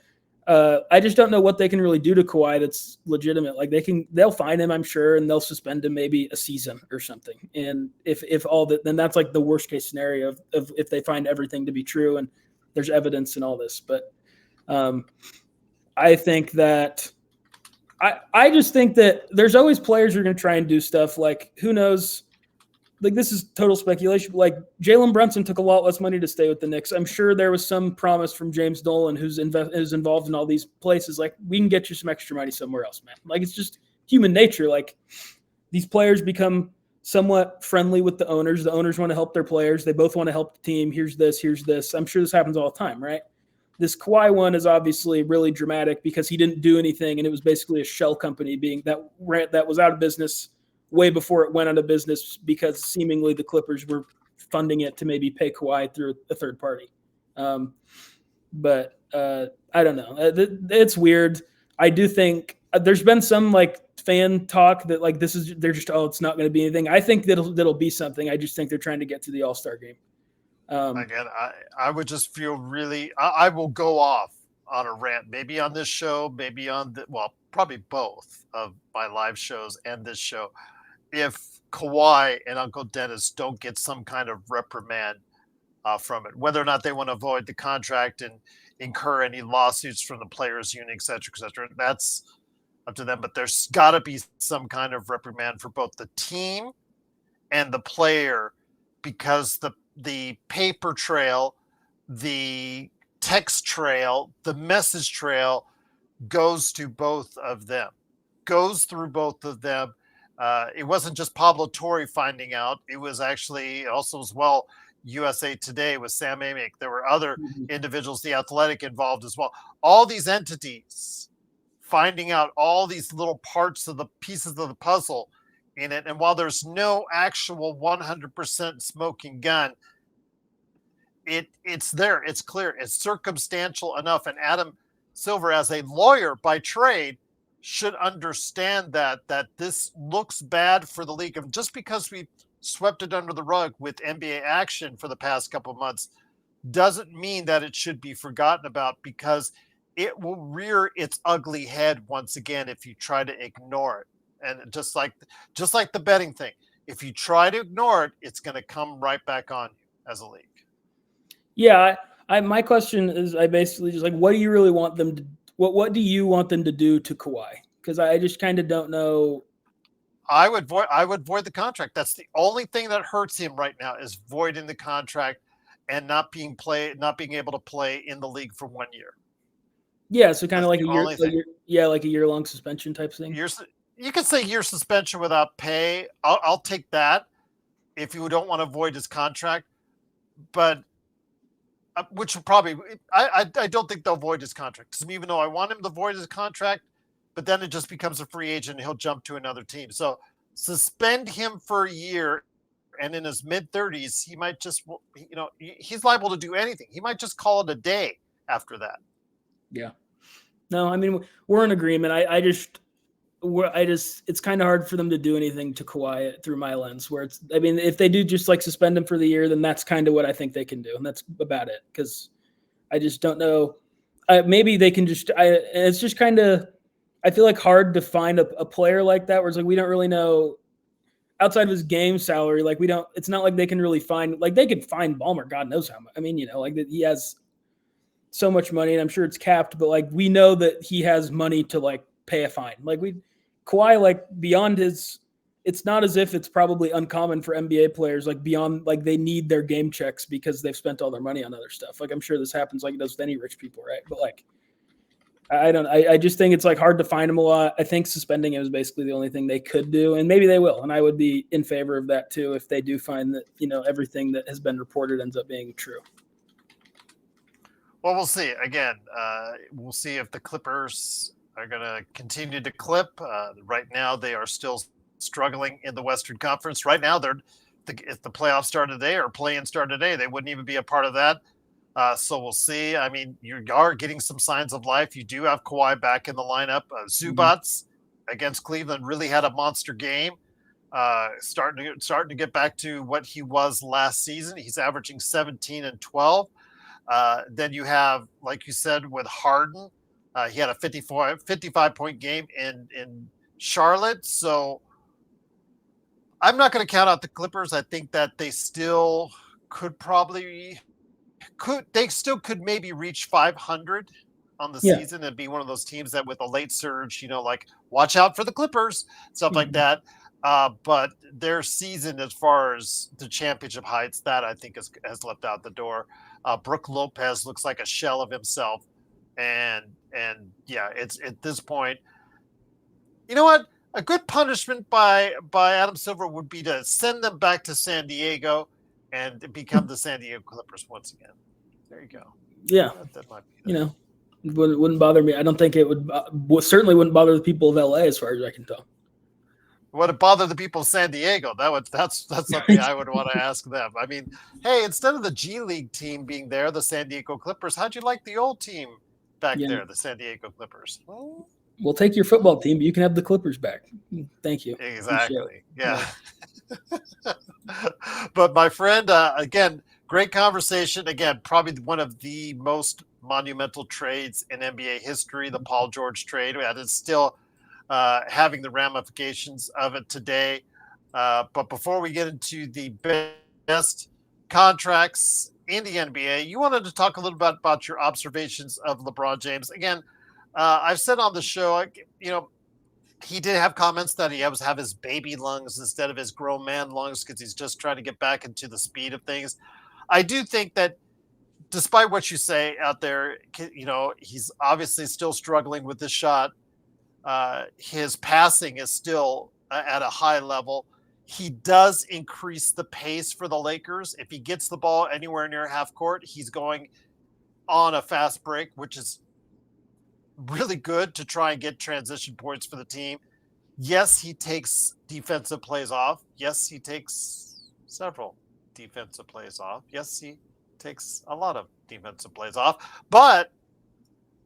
I just don't know what they can really do to Kawhi that's legitimate. Like they'll find him, I'm sure, and they'll suspend him maybe a season or something. And if all that, then that's like the worst case scenario of if they find everything to be true and there's evidence and all this. But I think that I just think that there's always players who are going to try and do stuff. Like, who knows? Like, this is total speculation. Like, Jalen Brunson took a lot less money to stay with the Knicks. I'm sure there was some promise from James Dolan, who's involved in all these places. Like, we can get you some extra money somewhere else, man. Like, it's just human nature. Like, these players become somewhat friendly with the owners. The owners want to help their players. They both want to help the team. Here's this, here's this. I'm sure this happens all the time, right? This Kawhi one is obviously really dramatic because he didn't do anything, and it was basically a shell company that was out of business way before it went out of business because seemingly the Clippers were funding it to maybe pay Kawhi through a third party. But I don't know. It's weird. I do think there's been some like fan talk that like they're just, it's not going to be anything. I think that'll be something. I just think they're trying to get to the All-Star game. Again, I would just feel really, I will go off on a rant, maybe on this show, maybe probably both of my live shows and this show. If Kawhi and Uncle Dennis don't get some kind of reprimand from it, whether or not they want to avoid the contract and incur any lawsuits from the players union, et cetera, that's up to them. But there's got to be some kind of reprimand for both the team and the player, because the paper trail, the text trail, the message trail goes to both of them, goes through both of them. It wasn't just Pablo Torre finding out. It was actually also as well USA Today with Sam Amick. There were other individuals, The Athletic, involved as well. All these entities finding out all these little parts of the pieces of the puzzle in it. And while there's no actual 100% smoking gun, it's there, it's clear, it's circumstantial enough. And Adam Silver, as a lawyer by trade, should understand that this looks bad for the league. And just because we swept it under the rug with NBA action for the past couple of months doesn't mean that it should be forgotten about, because it will rear its ugly head once again if you try to ignore it. And just like the betting thing, if you try to ignore it, it's going to come right back on you as a league. Yeah, my question is, I basically just like, what do you really want them to? What do you want them to do to Kawhi? Because I just kind of don't know. I would void the contract. That's the only thing that hurts him right now, is voiding the contract and not being able to play in the league for 1 year. Yeah, so kind of That's like the a year, only thing. like a year-long suspension type thing. You could say year suspension without pay. I'll take that if you don't want to void his contract, but which will probably, I don't think they'll void his contract, because even though I want him to void his contract, but then it just becomes a free agent and he'll jump to another team. So suspend him for a year, and in his mid-30s, he might just, he's liable to do anything. He might just call it a day after that. Yeah. No, I mean, we're in agreement. It's kind of hard for them to do anything to Kawhi through my lens, where I mean, if they do just like suspend him for the year, then that's kind of what I think they can do. And that's about it. Cause I just don't know. Maybe they can it's just kind of, I feel like hard to find a player like that, where it's like, we don't really know outside of his game salary. Like it's not like they can really find, like they could find Ballmer, God knows how much. I mean, like that he has so much money, and I'm sure it's capped, but like we know that he has money to like pay a fine. Like Kawhi, like beyond his, it's not as if it's probably uncommon for NBA players, like beyond, like they need their game checks because they've spent all their money on other stuff. Like I'm sure this happens like it does with any rich people, right? But like, I just think it's like hard to find him a lot. I think suspending him is basically the only thing they could do, and maybe they will. And I would be in favor of that too, if they do find that, everything that has been reported ends up being true. Well, we'll see. Again, we'll see if the Clippers are going to continue to clip. Right now, they are still struggling in the Western Conference. Right now, if the playoffs started today or play-in started today, they wouldn't even be a part of that. So we'll see. I mean, you are getting some signs of life. You do have Kawhi back in the lineup. Zubats against Cleveland really had a monster game. Starting to get back to what he was last season. He's averaging 17 and 12. Then you have, like you said, with Harden, he had a 55-point game in Charlotte. So I'm not going to count out the Clippers. I think that they still could maybe reach 500 on the season and be one of those teams that with a late surge, like watch out for the Clippers, stuff like that. But their season, as far as the championship heights, that I think has left out the door. Brook Lopez looks like a shell of himself, and yeah, it's at this point. You know what? A good punishment by Adam Silver would be to send them back to San Diego and become the San Diego Clippers once again. There you go. Yeah, that might be wouldn't bother me. I don't think it would. Certainly wouldn't bother the people of LA, as far as I can tell. Would it bother the people of San Diego? That's something I would want to ask them. I mean, hey, instead of the G League team being there, the San Diego Clippers, how'd you like the old team back there, the San Diego Clippers? Well, we'll take your football team, but you can have the Clippers back. Thank you. Exactly. Yeah. But my friend, again, great conversation. Again, probably one of the most monumental trades in NBA history, the Paul George trade. That is still having the ramifications of it today. But before we get into the best contracts in the NBA, you wanted to talk a little bit about your observations of LeBron James. Again, I've said on the show, he did have comments that he was have his baby lungs instead of his grown man lungs because he's just trying to get back into the speed of things. I do think that despite what you say out there, he's obviously still struggling with this shot. His passing is still at a high level. He does increase the pace for the Lakers. If he gets the ball anywhere near half court, he's going on a fast break, which is really good to try and get transition points for the team. Yes, he takes defensive plays off. Yes, he takes several defensive plays off. Yes, he takes a lot of defensive plays off. But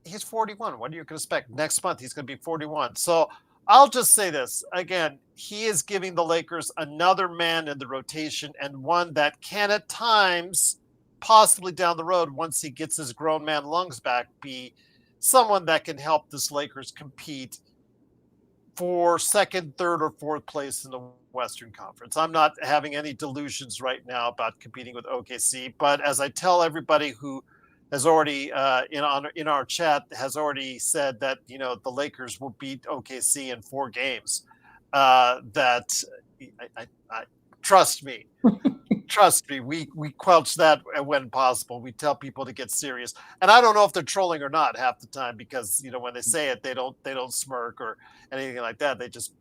he's 41. What are you going to expect? Next month, he's going to be 41. So I'll just say this again, he is giving the Lakers another man in the rotation and one that can at times, possibly down the road, once he gets his grown man lungs back, be someone that can help this Lakers compete for second, third, or fourth place in the Western Conference. I'm not having any delusions right now about competing with OKC, but as I tell everybody who has already in our chat has already said that the Lakers will beat OKC in 4 games. That I trust me, we quelch that when possible. We tell people to get serious, and I don't know if they're trolling or not half the time, because when they say it, they don't smirk or anything like that. They just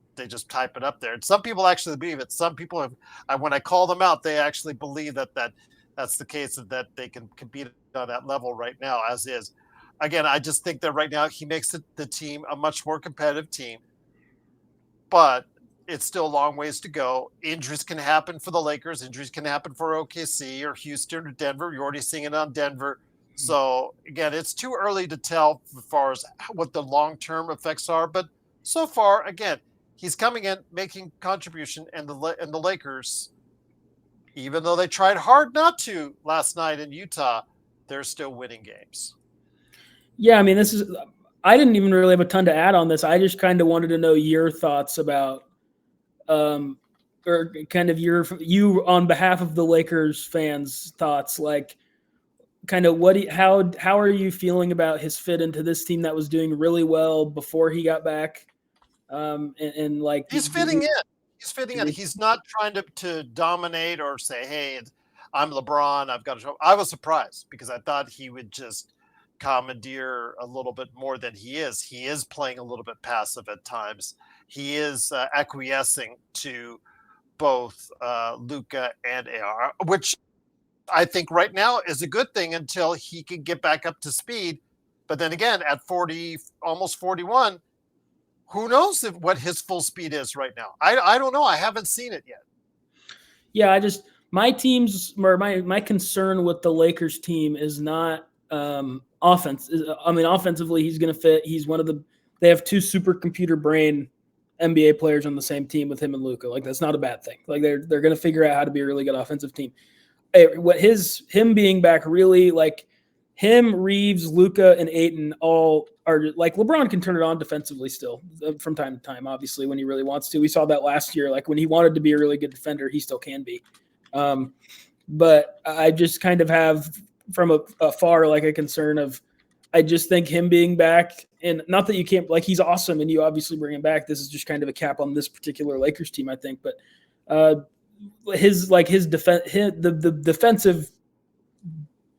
type it up there, and some people actually believe it. Some people have, when I call them out, they actually believe that's the case, and that they can compete on that level right now as is. Again, I just think that right now he makes the team a much more competitive team, but it's still a long ways to go. Injuries can happen for the Lakers. Injuries can happen for OKC or Houston or Denver. You're already seeing it on Denver. So again, it's too early to tell as far as what the long-term effects are. But so far, again, he's coming in, making contribution, and the Lakers, even though they tried hard not to last night in Utah, they're still winning games. Yeah, I mean, I didn't even really have a ton to add on this. I just kind of wanted to know your thoughts about or kind of you on behalf of the Lakers fans' thoughts, like kind of how are you feeling about his fit into this team that was doing really well before he got back? And like He's fitting in. He's fitting in. He's not trying to dominate or say, "Hey, I'm LeBron. I've got to show." I was surprised because I thought he would just commandeer a little bit more than he is. He is playing a little bit passive at times. He is acquiescing to both Luka and AR, which I think right now is a good thing until he can get back up to speed. But then again, at 40, almost 41, who knows what his full speed is right now? I don't know. I haven't seen it yet. Yeah, my concern with the Lakers team is not offense. I mean, offensively, he's going to fit. They have 2 supercomputer brain NBA players on the same team with him and Luka. Like, that's not a bad thing. Like, they're going to figure out how to be a really good offensive team. Him being back really, like, him, Reeves, Luka, and Ayton all are like, LeBron can turn it on defensively still from time to time, obviously, when he really wants to. We saw that last year. Like, when he wanted to be a really good defender, he still can be. But I just kind of have from afar like a concern of, I just think him being back, and not that you can't, like, he's awesome and you obviously bring him back. This is just kind of a cap on this particular Lakers team, I think. But the defensive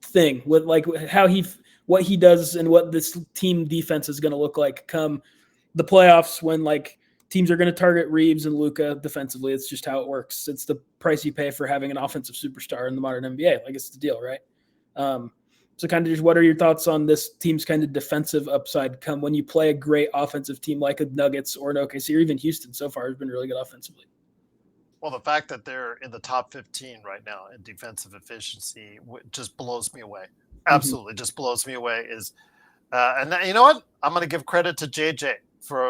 thing with like what he does and what this team defense is going to look like come the playoffs, when like teams are going to target Reeves and Luka defensively. It's just how it works. It's the price you pay for having an offensive superstar in the modern NBA. Like, it's the deal, right? So kind of just, what are your thoughts on this team's kind of defensive upside come when you play a great offensive team like a Nuggets or an OKC or even Houston so far has been really good offensively? Well, the fact that they're in the top 15 right now in defensive efficiency just blows me away. Absolutely, just blows me away. And you know what? I'm going to give credit to JJ for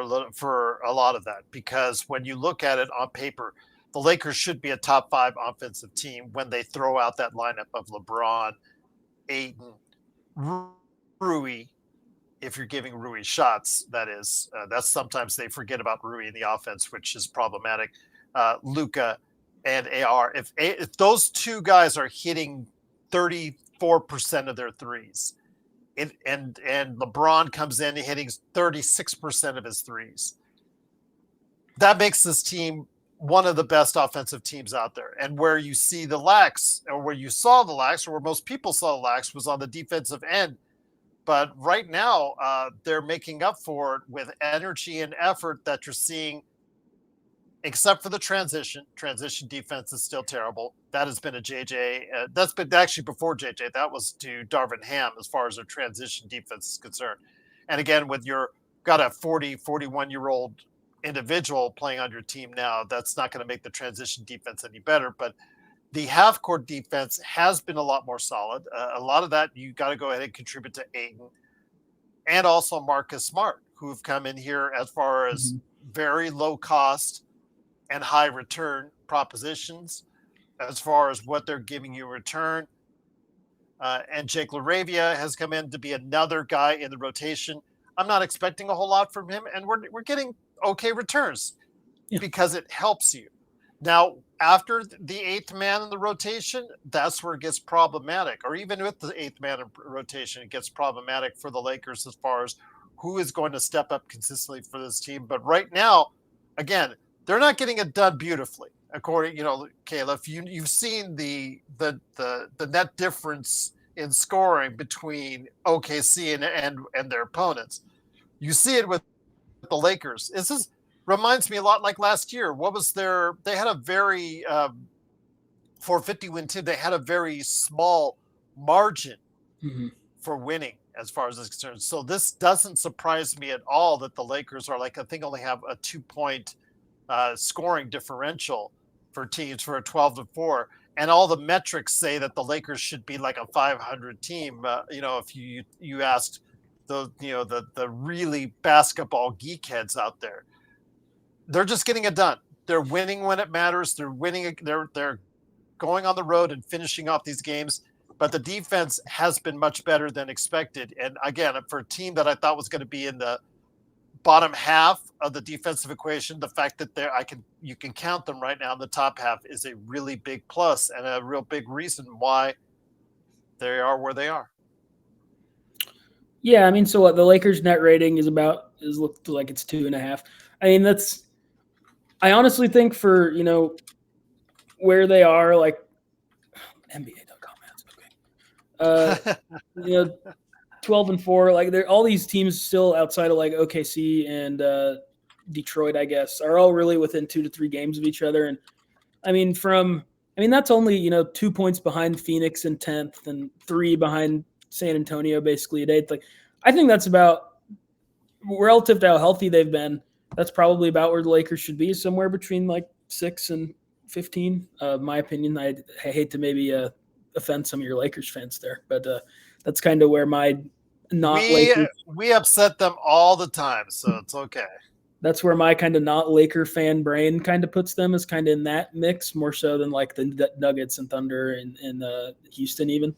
a lot of that, because when you look at it on paper, the Lakers should be a top 5 offensive team when they throw out that lineup of LeBron, Ayton, Rui. If you're giving Rui shots, that is, that's sometimes they forget about Rui in the offense, which is problematic. Luka and AR. If those 2 guys are hitting 34% of their threes, and LeBron comes in hitting 36% of his threes, that makes this team one of the best offensive teams out there. And where you see the lacks, or where you saw the lacks, or where most people saw the lacks, was on the defensive end. But right now, they're making up for it with energy and effort that you're seeing, except for the transition. Transition defense is still terrible. That has been a JJ. That's been actually before JJ. That was to Darvin Ham as far as their transition defense is concerned. And again, with your got a 40, 41-year-old individual playing on your team now, that's not going to make the transition defense any better. But the half court defense has been a lot more solid. A lot of that you got to go ahead and contribute to Aiden and also Marcus Smart, who've come in here as far as very low cost and high return propositions as far as what they're giving you in return. And Jake LaRavia has come in to be another guy in the rotation. I'm not expecting a whole lot from him, and we're getting okay returns because it helps you. Now, after the eighth man in the rotation, that's where it gets problematic. Or even with the eighth man in rotation, it gets problematic for the Lakers as far as who is going to step up consistently for this team. But right now, again, they're not getting it done beautifully. According, Calif, you've seen the net difference in scoring between OKC and their opponents. You see it with the Lakers. This is reminds me a lot like last year. What was they had a very 450 win team. They had a very small margin for winning as far as this is concerned. So this doesn't surprise me at all that the Lakers are I think only have a 2-point scoring differential for teams for a 12-4. And all the metrics say that the Lakers should be like a 500 team. If you asked the really basketball geek heads out there, they're just getting it done. They're winning when it matters. They're winning. They're going on the road and finishing off these games. But the defense has been much better than expected. And again, for a team that I thought was going to be in the bottom half of the defensive equation, the fact that you can count them right now in the top half is a really big plus and a real big reason why they are where they are. Yeah, I mean, so what the Lakers' net rating is looked like it's 2.5. I mean, I honestly think for where they are, like NBA.com, okay. 12-4, like they're all these teams still outside of like OKC and Detroit, I guess, are all really within 2 to 3 games of each other. And I mean, that's only 2 points behind Phoenix in 10th and 3 behind San Antonio, basically at 8th. Like, I think that's about relative to how healthy they've been. That's probably about where the Lakers should be, somewhere between like 6 and 15. My opinion. I hate to maybe offend some of your Lakers fans there, but that's kind of where we upset them all the time, so it's okay. That's where my kind of not Laker fan brain kind of puts them, is kind of in that mix more so than like the Nuggets and Thunder and Houston even.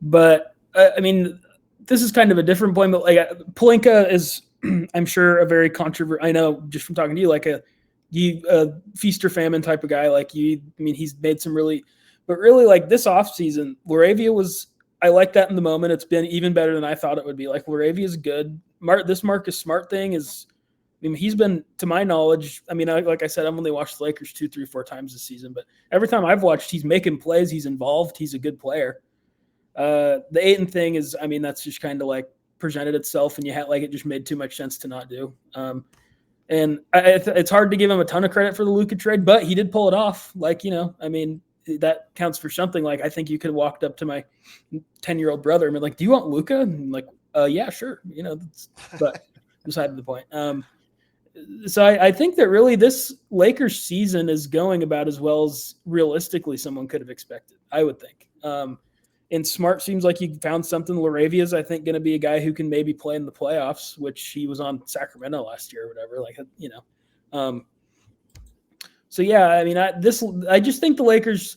But I mean, this is kind of a different point. But like Pelinka is, I'm sure, a very controversial. I know just from talking to you, like a feast or famine type of guy. Like you, I mean, he's made some really, but really like this offseason, LaRavia was. I like that in the moment. It's been even better than I thought it would be. Like LaRavia is good. This Marcus Smart thing is, I mean, he's been, to my knowledge, I mean, like I said, I've only watched the Lakers 2, 3, 4 times this season, but every time I've watched, he's making plays, he's involved, he's a good player. The Ayton thing is, I mean, that's just kind of like presented itself, and you had like it just made too much sense to not do. And it's hard to give him a ton of credit for the Luka trade, but he did pull it off. Like, I mean, that counts for something. Like, I think you could have walked up to my 10-year-old brother and been like, "Do you want Luka?" And I'm like, yeah, sure. But beside the point. So I think that really this Lakers season is going about as well as realistically someone could have expected, I would think. And Smart seems like he found something. LaRavia is, I think, going to be a guy who can maybe play in the playoffs, which he was on Sacramento last year or whatever. Like, so yeah, I mean, I just think the Lakers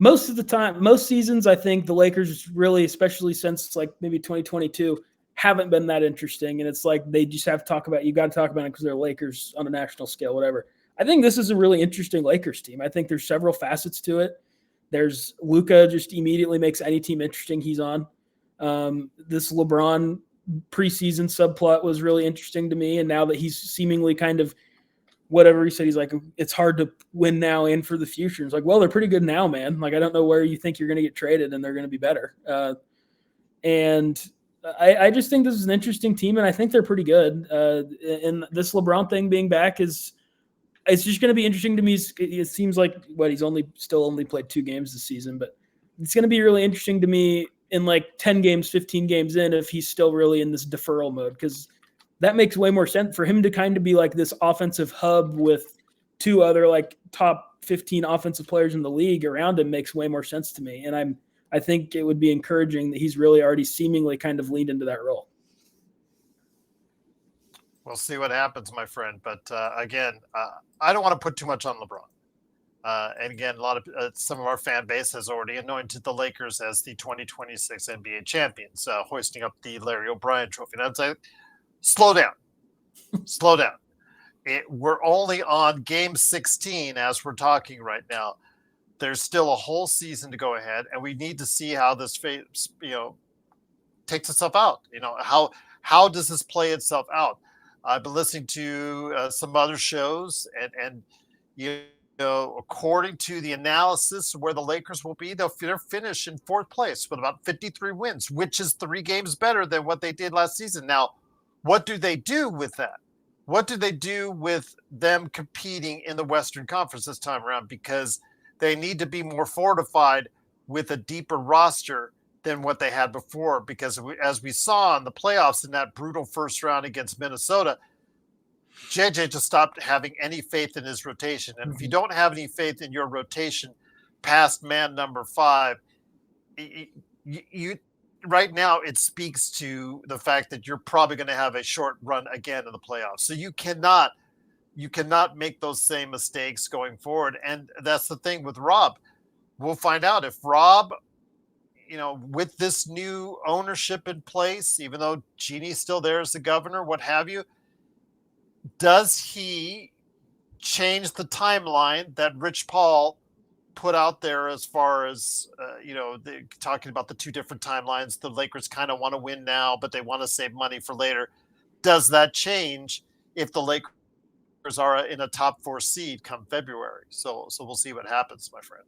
most of the time, most seasons, I think the Lakers really, especially since like maybe 2022, haven't been that interesting. And it's like they just have to talk about, you got to talk about it because they're Lakers on a national scale, whatever. I think this is a really interesting Lakers team. I think there's several facets to it. There's Luka just immediately makes any team interesting he's on. This LeBron preseason subplot was really interesting to me. And now that he's seemingly kind of whatever he said, he's like, it's hard to win now and for the future. It's like, well, they're pretty good now, man. Like, I don't know where you think you're going to get traded and they're going to be better. And I just think this is an interesting team, and I think they're pretty good. And this LeBron thing being back it's just going to be interesting to me. It seems like he's still only played 2 games this season, but it's going to be really interesting to me in like 10 games, 15 games in, if he's still really in this deferral mode, because that makes way more sense for him to kind of be like this offensive hub with two other like top 15 offensive players in the league around him. Makes way more sense to me. And I think it would be encouraging that he's really already seemingly kind of leaned into that role. We'll see what happens, my friend. But again, I don't want to put too much on LeBron. And again, a lot of some of our fan base has already anointed the Lakers as the 2026 NBA champions, hoisting up the Larry O'Brien Trophy. And I'd say, slow down, slow down. We're only on Game 16 as we're talking right now. There's still a whole season to go ahead, and we need to see how this, takes itself out. How does this play itself out? I've been listening to some other shows, and according to the analysis of where the Lakers will be, they'll finish in fourth place with about 53 wins, which is 3 games better than what they did last season. Now, what do they do with that? What do they do with them competing in the Western Conference this time around? Because they need to be more fortified with a deeper roster than what they had before. Because as we saw in the playoffs in that brutal first round against Minnesota, JJ just stopped having any faith in his rotation. And if you don't have any faith in your rotation past man number 5, you right now it speaks to the fact that you're probably going to have a short run again in the playoffs. So you cannot make those same mistakes going forward. And that's the thing with Rob. We'll find out if Rob, with this new ownership in place, even though Genie's still there as the governor, what have you, does he change the timeline that Rich Paul put out there as far as, talking about the 2 different timelines? The Lakers kind of want to win now, but they want to save money for later. Does that change if the Lakers are in a top 4 seed come February? So we'll see what happens, my friend.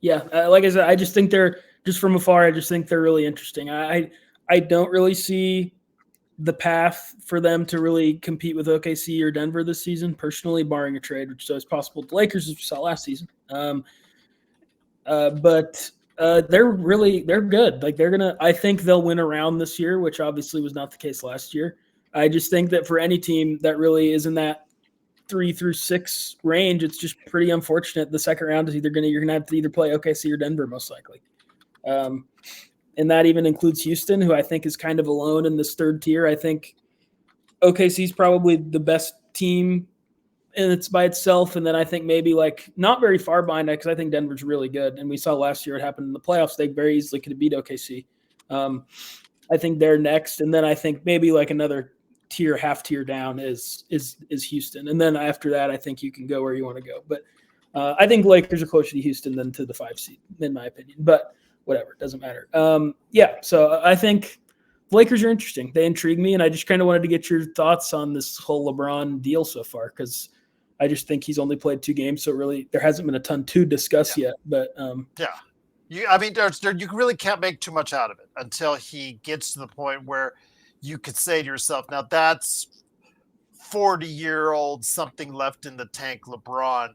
Yeah, like I said, I just think they're, just from afar, I just think they're really interesting. I don't really see the path for them to really compete with OKC or Denver this season, personally, barring a trade, which is always possible. The Lakers, as we saw last season. But they're good. Like I think they'll win around this year, which obviously was not the case last year. I just think that for any team that really is in that 3 through 6 range, it's just pretty unfortunate. The second round is you're going to have to either play OKC or Denver, most likely. And that even includes Houston, who I think is kind of alone in this third tier. I think OKC is probably the best team, and it's by itself. And then I think maybe like not very far behind that, because I think Denver's really good. And we saw last year it happened in the playoffs. They very easily could have beat OKC. I think they're next. And then I think maybe like another half tier down is Houston. And then after that, I think you can go where you want to go. But I think Lakers are closer to Houston than to the 5 seed, in my opinion. But whatever, it doesn't matter. So I think the Lakers are interesting. They intrigue me, and I just kind of wanted to get your thoughts on this whole LeBron deal so far, because I just think he's only played 2 games, so really there hasn't been a ton to discuss yet. But you really can't make too much out of it until he gets to the point where you could say to yourself, now that's 40-year-old something left in the tank LeBron.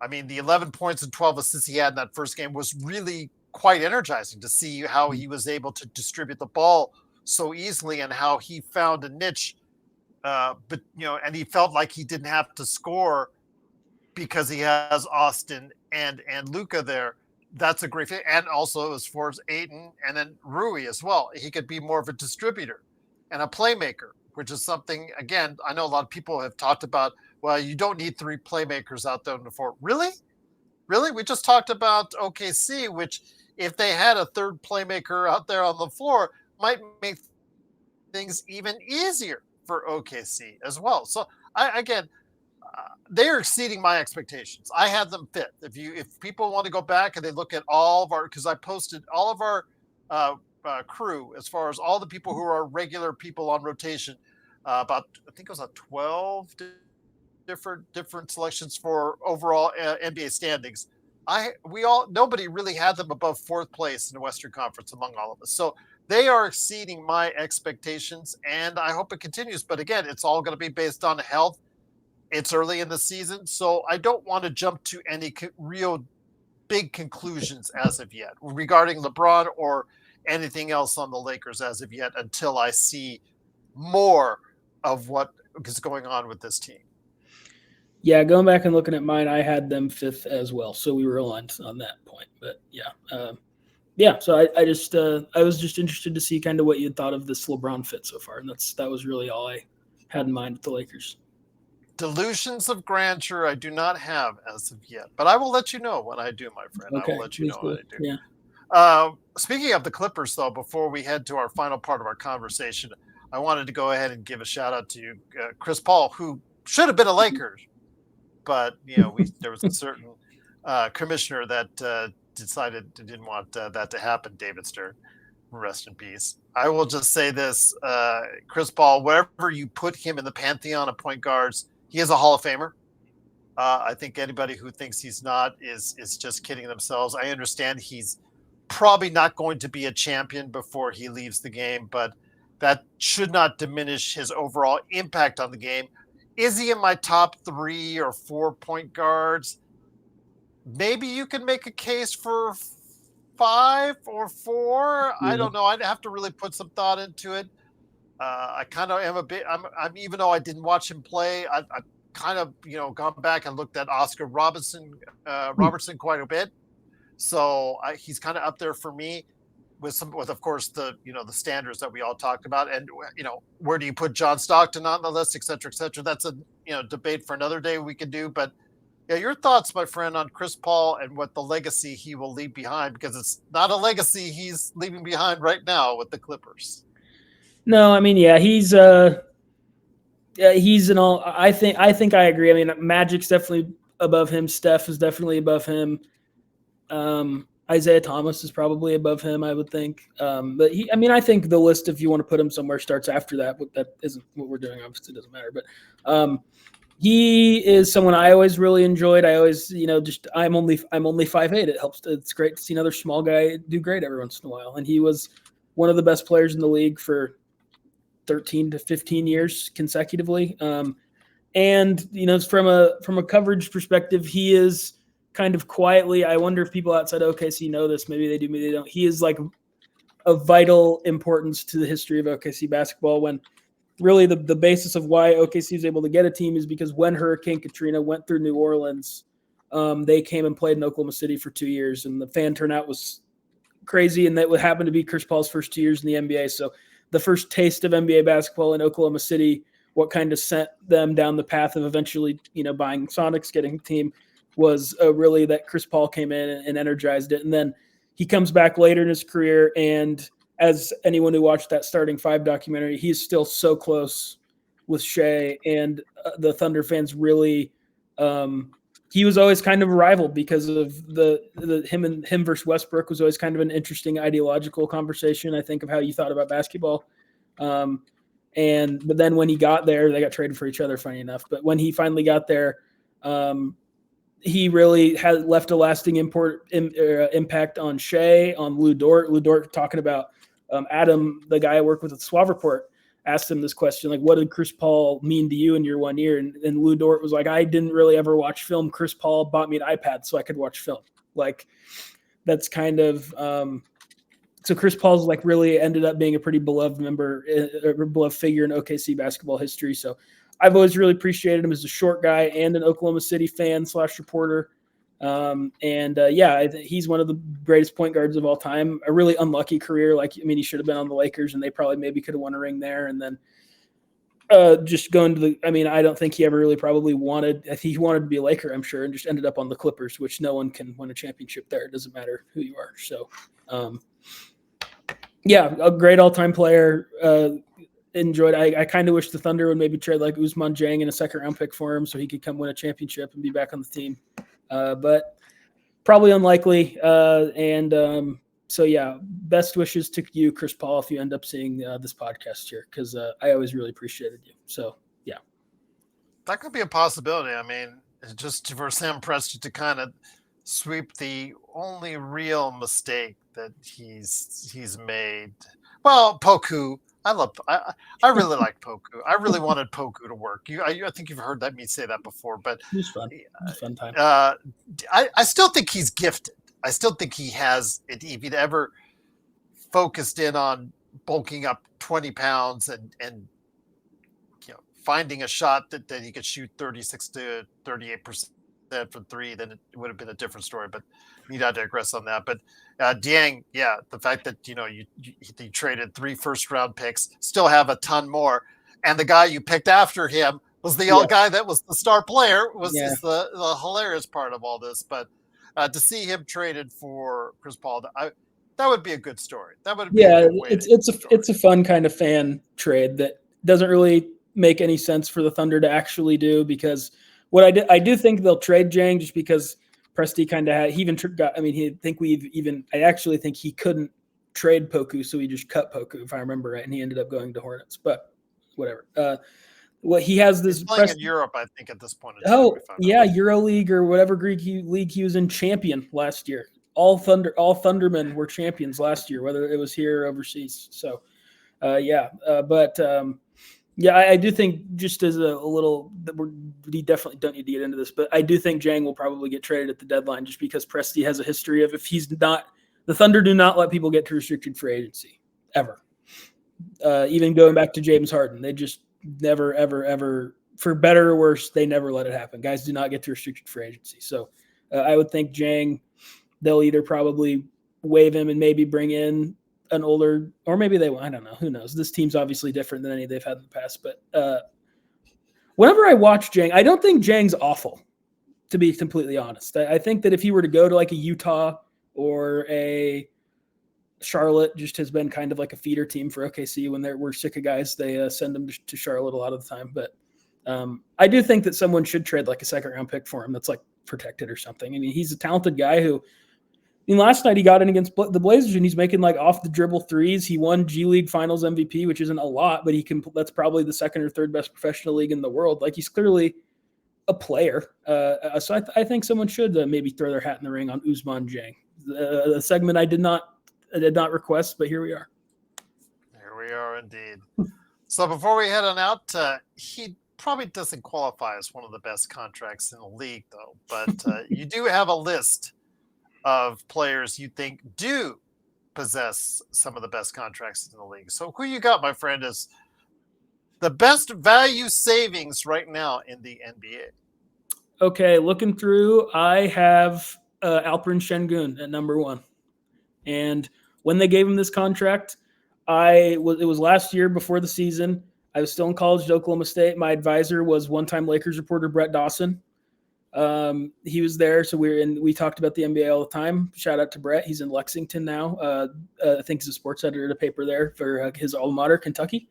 I mean, the 11 points and 12 assists he had in that first game was really quite energizing to see how he was able to distribute the ball so easily and how he found a niche. And he felt like he didn't have to score because he has Austin and Luka there. That's a great thing. And also as far as Ayton and then Rui as well, he could be more of a distributor and a playmaker, which is something, again, I know a lot of people have talked about, well, you don't need 3 playmakers out there in the floor. Really? We just talked about OKC, which if they had a third playmaker out there on the floor, might make things even easier for OKC as well. So they're exceeding my expectations. I had them 5th. If people want to go back and they look at all of our, because I posted all of our crew as far as all the people who are regular people on rotation, I think it was 12 different selections for overall NBA standings. Nobody really had them above 4th place in the Western Conference among all of us. So they are exceeding my expectations, and I hope it continues. But again, it's all going to be based on health. It's early in the season, so I don't want to jump to any real big conclusions as of yet regarding LeBron or anything else on the Lakers as of yet until I see more of what is going on with this team. Yeah, going back and looking at mine, I had them fifth as well, so we were aligned on that point. But yeah. So I was just interested to see kind of what you thought of this LeBron fit so far, and that was really all I had in mind with the Lakers. Delusions of grandeur I do not have as of yet, but I will let you know when I do, my friend. I will Okay, let you please know when do. I do. Yeah. Speaking of the Clippers, though, before we head to our final part of our conversation, I wanted to go ahead and give a shout out to Chris Paul, who should have been a Lakers, but there was a certain commissioner that decided didn't want that to happen. David Stern, rest in peace. I will just say this: Chris Paul, wherever you put him in the pantheon of point guards, he is a Hall of Famer. I think anybody who thinks he's not is just kidding themselves. I understand he's probably not going to be a champion before he leaves the game, but that should not diminish his overall impact on the game. Is he in my top 3 or 4 point guards? Maybe you can make a case for 5 or 4. I Yeah. don't know. I'd have to really put some thought into it. I kind of am a bit. I'm even though I didn't watch him play, I kind of gone back and looked at Oscar Robertson quite a bit. So he's kind of up there for me with of course the standards that we all talked about, and where do you put John Stockton on the list, et cetera, et cetera. That's a debate for another day we could do, but yeah, your thoughts, my friend, on Chris Paul and what the legacy he will leave behind, because it's not a legacy he's leaving behind right now with the Clippers. No, I mean, he's an all. I think I agree. I mean, Magic's definitely above him. Steph is definitely above him. Isaiah Thomas is probably above him, I would think. But I think the list, if you want to put him somewhere, starts after that. But that isn't what we're doing. Obviously, it doesn't matter. But he is someone I always really enjoyed. I always, I'm only 5'8". It helps. It's great to see another small guy do great every once in a while. And he was one of the best players in the league for 13 to 15 years consecutively. And from a coverage perspective, he is kind of quietly. I wonder if people outside OKC know this. Maybe they do, maybe they don't. He is like of vital importance to the history of OKC basketball. When really the basis of why OKC was able to get a team is because when Hurricane Katrina went through New Orleans, they came and played in Oklahoma City for 2 years, and the fan turnout was crazy. And that would happen to be Chris Paul's first 2 years in the NBA. So the first taste of NBA basketball in Oklahoma City, what kind of sent them down the path of eventually, buying Sonics, getting a team, was really that Chris Paul came in and energized it. And then he comes back later in his career, and as anyone who watched that Starting Five documentary, he's still so close with Shea, and the Thunder fans really. He was always kind of a rival because of the him versus Westbrook was always kind of an interesting ideological conversation, I think, of how you thought about basketball. But then when he got there, they got traded for each other, funny enough. But when he finally got there, he really had left a lasting impact on Shea, on Lou Dort. Lou Dort talking about Adam, the guy I work with at Suave Report, asked him this question, like, what did Chris Paul mean to you in your 1 year? And Lou Dort was like, I didn't really ever watch film. Chris Paul bought me an iPad so I could watch film. Like, that's kind of so Chris Paul's like really ended up being a pretty beloved beloved figure in OKC basketball history. So I've always really appreciated him as a short guy and an Oklahoma City fan / reporter. He's one of the greatest point guards of all time. A really unlucky career. He should have been on the Lakers, and they probably maybe could have won a ring there. And then just going to I don't think he ever really probably wanted. I think he wanted to be a Laker, I'm sure, and just ended up on the Clippers, which no one can win a championship there. It doesn't matter who you are. So, a great all-time player. Enjoyed. I kind of wish the Thunder would maybe trade like Ousmane Dieng and a second-round pick for him so he could come win a championship and be back on the team. But probably unlikely. Best wishes to you, Chris Paul, if you end up seeing this podcast here, because I always really appreciated you. So, yeah. That could be a possibility. Just for Sam Presti to kind of sweep the only real mistake that he's made. Well, Poku I really like Poku. I really wanted Poku to work. I think you've heard me say that before, but It was fun. It was a fun time. I still think he's gifted. I still think he has it. If he'd ever focused in on bulking up 20 pounds and finding a shot that he could shoot 36 to 38% from three, then it would have been a different story. But need not digress on that. But Dieng, yeah, the fact that you traded 3 first-round picks, still have a ton more, and the guy you picked after him was the old guy that was the star player. Is the hilarious part of all this. But to see him traded for Chris Paul, that would be a good story. That would be a good way. It's a fun kind of fan trade that doesn't really make any sense for the Thunder to actually do, because I do think they'll trade Jang just because Presti kind of I actually think he couldn't trade Poku, so he just cut Poku, if I remember right, and he ended up going to Hornets. But whatever. He has this. He's playing in Europe, I think, at this point. EuroLeague or whatever Greek league he was in, champion last year. All Thundermen were champions last year, whether it was here or overseas. So, I do think, just as a little, we definitely don't need to get into this, but I do think Jang will probably get traded at the deadline, just because Presti has a history of, if he's not, the Thunder do not let people get to restricted free agency ever. Even going back to James Harden, they just never, ever, ever, for better or worse, they never let it happen. Guys do not get to restricted free agency. So I would think Jang, they'll either probably waive him and maybe bring in an older, or maybe they won't. I don't know. Who knows? This team's obviously different than any they've had in the past. But whenever I watch Jang, I don't think Jang's awful, to be completely honest. I think that if he were to go to like a Utah or a Charlotte, just has been kind of like a feeder team for OKC. When we're sick of guys, they send them to Charlotte a lot of the time. But I do think that someone should trade like a second-round pick for him that's like protected or something. I mean, he's a talented guy who, last night he got in against the Blazers and he's making like off the dribble threes. He won G League Finals MVP, which isn't a lot, but that's probably the second or third best professional league in the world. Like, he's clearly a player. So I think someone should maybe throw their hat in the ring on Ousmane Dieng. A segment I did not request, but here we are. Here we are indeed. So before we head on out, he probably doesn't qualify as one of the best contracts in the league, though. But you do have a list of players you think do possess some of the best contracts in the league. So who you got, my friend, is the best value savings right now in the NBA? Okay, looking through, I have Alperen Şengün at number 1. And when they gave him this contract, it was last year before the season. I was still in college at Oklahoma State. My advisor was one-time Lakers reporter Brett Dawson. He was there, so we talked about the NBA all the time. Shout out to Brett. He's in Lexington now. I think he's a sports editor at a paper there for his alma mater, Kentucky.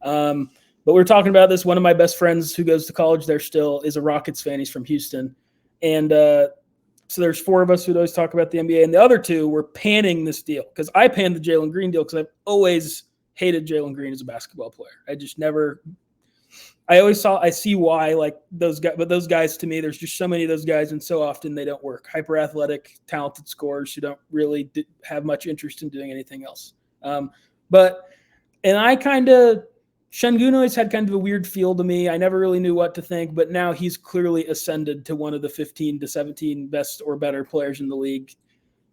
But we're talking about this. One of my best friends who goes to college there still is a Rockets fan. He's from Houston. And so there's 4 of us who'd always talk about the NBA, and the other 2 were panning this deal, because I panned the Jalen Green deal because I've always hated Jalen Green as a basketball player. I see why, like, those guys, but those guys, to me, there's just so many of those guys, and so often they don't work. Hyper athletic, talented scorers who don't really have much interest in doing anything else. Şengün always had kind of a weird feel to me. I never really knew what to think, but now he's clearly ascended to one of the 15 to 17 best or better players in the league.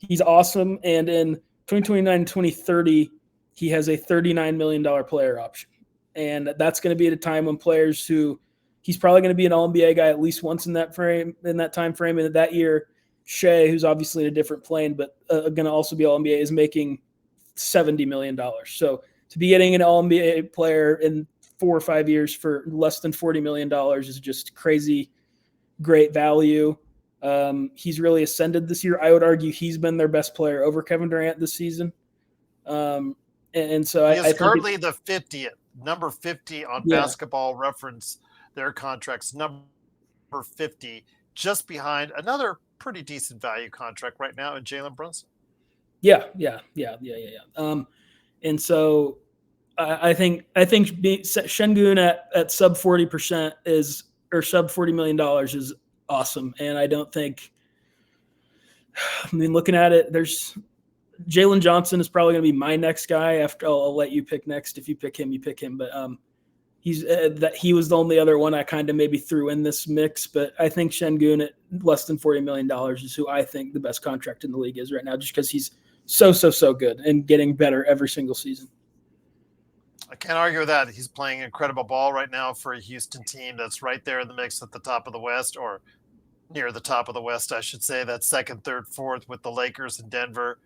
He's awesome. And in 2029 and 2030, he has a $39 million player option. And that's going to be at a time when he's probably going to be an All-NBA guy at least once in that time frame. And that year, Shea, who's obviously in a different plane, but going to also be All-NBA, is making $70 million. So to be getting an All-NBA player in 4 or 5 years for less than $40 million is just crazy, great value. He's really ascended this year. I would argue he's been their best player over Kevin Durant this season. And so he is currently the 50th, number 50 on Basketball Reference, their contracts, number 50, just behind another pretty decent value contract right now in Jalen Brunson. Yeah. And so I think Şengün at sub 40% or sub $40 million is awesome. And I don't think, looking at it, Jalen Johnson is probably going to be my next guy. After I'll let you pick next. If you pick him, you pick him. But he was the only other one I kind of maybe threw in this mix. But I think Şengün at less than $40 million is who I think the best contract in the league is right now, just because he's so good and getting better every single season. I can't argue with that. He's playing incredible ball right now for a Houston team that's right there in the mix at the top of the West, or near the top of the West, I should say. That's second, third, fourth with the Lakers and Denver.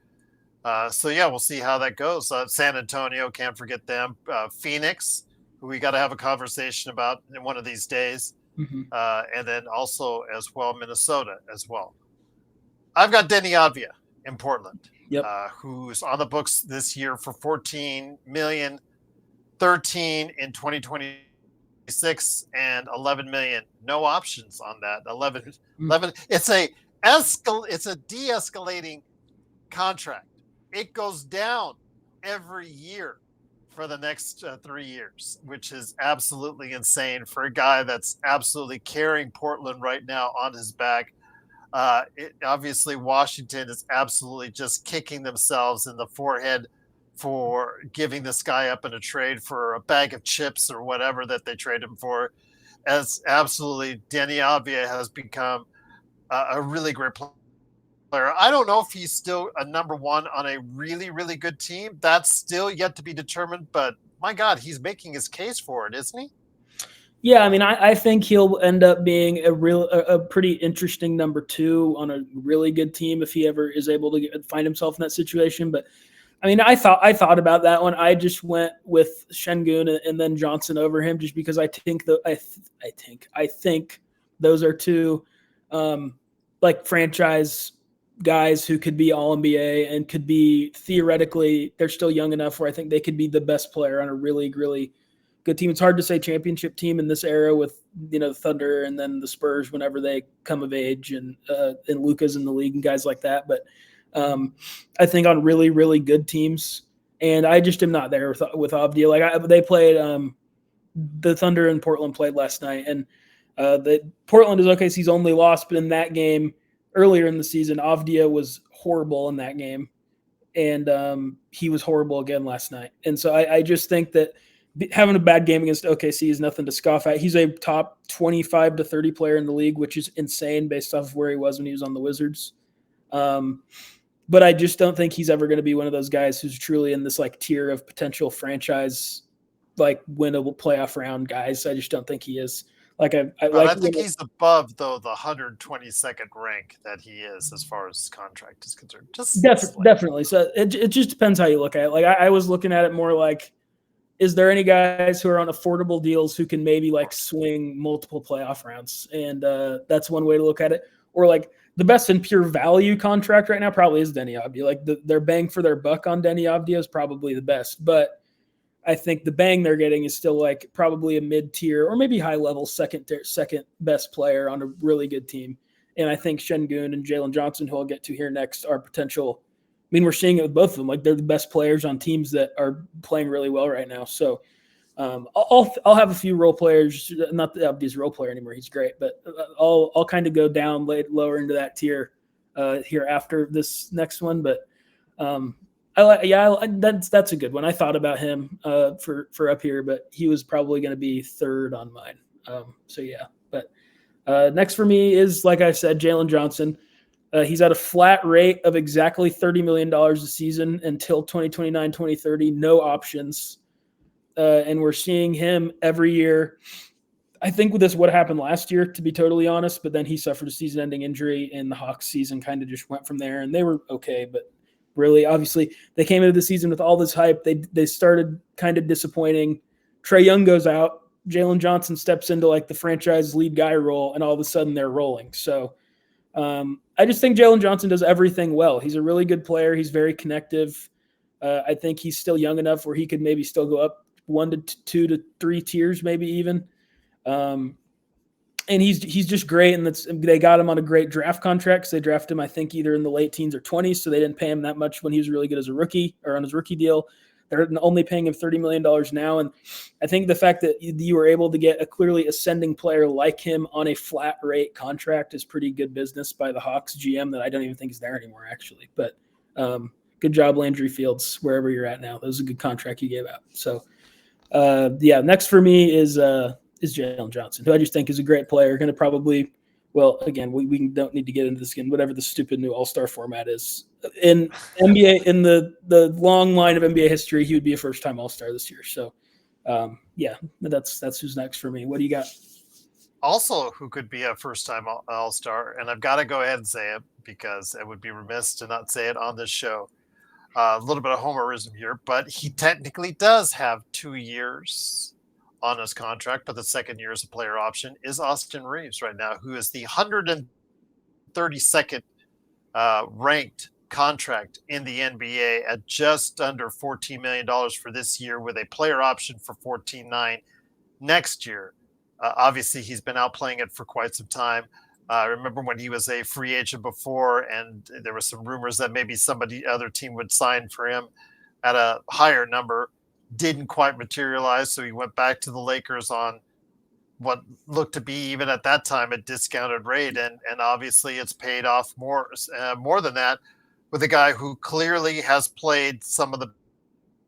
So yeah, we'll see how that goes. San Antonio, can't forget them. Phoenix, who we got to have a conversation about in one of these days. Mm-hmm. And then also as well, Minnesota as well. I've got Denny Avdia in Portland, yep. Who's on the books this year for $14 million, 13 in 2026, and 11 million. No options on that. 11. It's a de-escalating contract. It goes down every year for the next 3 years, which is absolutely insane for a guy that's absolutely carrying Portland right now on his back. Obviously, Washington is absolutely just kicking themselves in the forehead for giving this guy up in a trade for a bag of chips or whatever that they trade him for. As absolutely, Denny Avdia has become a really great player. I don't know if he's still a number one on a really, really good team. That's still yet to be determined, but my God, he's making his case for it, isn't he? Yeah, I mean, I think he'll end up being a pretty interesting number two on a really good team if he ever is able to find himself in that situation. But I mean, I thought about that one. I just went with Şengün and then Johnson over him, just because I think those are two like franchise guys who could be all NBA and could be, theoretically, they're still young enough where I think they could be the best player on a really, really good team. It's hard to say championship team in this era with, the Thunder and then the Spurs whenever they come of age, and Luka's in the league and guys like that. But I think on really, really good teams, and I just am not there with Avdia. Like they played the Thunder and Portland played last night, and Portland is OKC's only loss, but in that game earlier in the season, Avdia was horrible in that game, and he was horrible again last night. And so I just think that having a bad game against OKC is nothing to scoff at. He's a top 25 to 30 player in the league, which is insane based off of where he was when he was on the Wizards. But I just don't think he's ever going to be one of those guys who's truly in this like tier of potential franchise, like winnable playoff round guys. I just don't think he is. I think he's above though the 122nd rank that he is as far as his contract is concerned. Just definitely. So it just depends how you look at it. Like I was looking at it more like, is there any guys who are on affordable deals who can maybe like swing multiple playoff rounds? And that's one way to look at it. Or like the best in pure value contract right now probably is Denny Avdia. Like their bang for their buck on Denny Avdia is probably the best. But I think the bang they're getting is still like probably a mid-tier or maybe high-level second best player on a really good team. And I think Şengün and Jalen Johnson, who I'll get to here next, are potential. I mean, we're seeing it with both of them. Like they're the best players on teams that are playing really well right now. So I'll have a few role players. Not that Avdia's a role player anymore; he's great. But I'll kind of go down lower into that tier here after this next one. But that's a good one. I thought about him for up here, but he was probably going to be third on mine. So yeah. But next for me is, like I said, Jalen Johnson. He's at a flat rate of exactly $30 million a season until 2029, 2030, no options. And we're seeing him every year. I think with this, what happened last year, to be totally honest, but then he suffered a season-ending injury, and the Hawks season kind of just went from there, and they were okay, but really, obviously, they came into the season with all this hype. They started kind of disappointing. Trae Young goes out. Jalen Johnson steps into like the franchise lead guy role, and all of a sudden they're rolling. So I just think Jalen Johnson does everything well. He's a really good player. He's very connective. I think he's still young enough where he could maybe still go up 1 to 2 to 3 tiers, maybe even. And he's just great, and they got him on a great draft contract because they drafted him, I think, either in the late teens or 20s, so they didn't pay him that much when he was really good as a rookie or on his rookie deal. They're only paying him $30 million now, and I think the fact that you were able to get a clearly ascending player like him on a flat rate contract is pretty good business by the Hawks GM that I don't even think is there anymore, actually. But good job, Landry Fields, wherever you're at now. That was a good contract you gave out. So, next for me is Jalen Johnson, who I just think is a great player. Going to probably, well, again, we don't need to get into this again. Whatever the stupid new All-Star format is in NBA, in the long line of NBA history, he would be a first-time All-Star this year. So, that's who's next for me. What do you got? Also, who could be a first-time All-Star, and I've got to go ahead and say it because it would be remiss to not say it on this show. A little bit of homerism here, but he technically does have 2 years on his contract, but the second year is a player option, is Austin Reeves right now, who is the 132nd ranked contract in the NBA at just under $14 million for this year with a player option for $14.9 next year. Obviously, he's been out playing it for quite some time. I remember when he was a free agent before, and there were some rumors that maybe other team would sign for him at a higher number. Didn't quite materialize, so he went back to the Lakers on what looked to be, even at that time, a discounted rate, and obviously it's paid off more than that with a guy who clearly has played some of the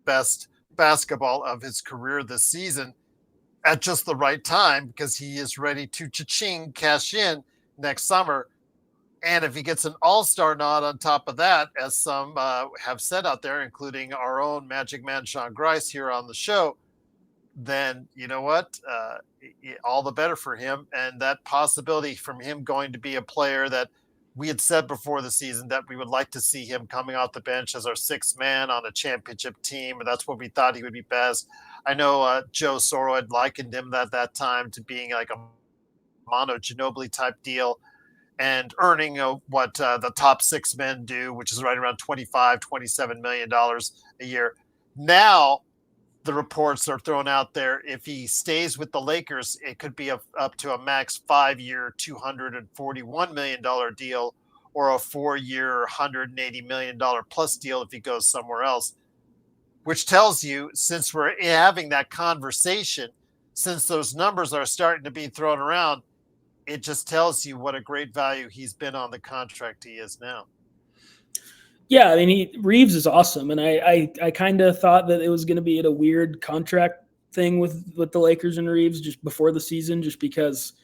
best basketball of his career this season at just the right time, because he is ready to cha-ching cash in next summer. And if he gets an all-star nod on top of that, as some have said out there, including our own Magic Man Sean Grice here on the show, then you know what? All the better for him. And that possibility from him going to be a player that we had said before the season that we would like to see him coming off the bench as our sixth man on a championship team. And that's what we thought he would be best. I know Joe Soro had likened him at that time to being like a Mono Ginobili type deal and earning what the top six men do, which is right around $27 million a year. Now, the reports are thrown out there. If he stays with the Lakers, it could be up to a max 5-year, $241 million deal, or a 4-year, $180 million plus deal if he goes somewhere else. Which tells you, since we're having that conversation, since those numbers are starting to be thrown around, it just tells you what a great value he's been on the contract he is now. Yeah, I mean, Reeves is awesome, and I kind of thought that it was going to be at a weird contract thing with the Lakers and Reeves just before the season, just because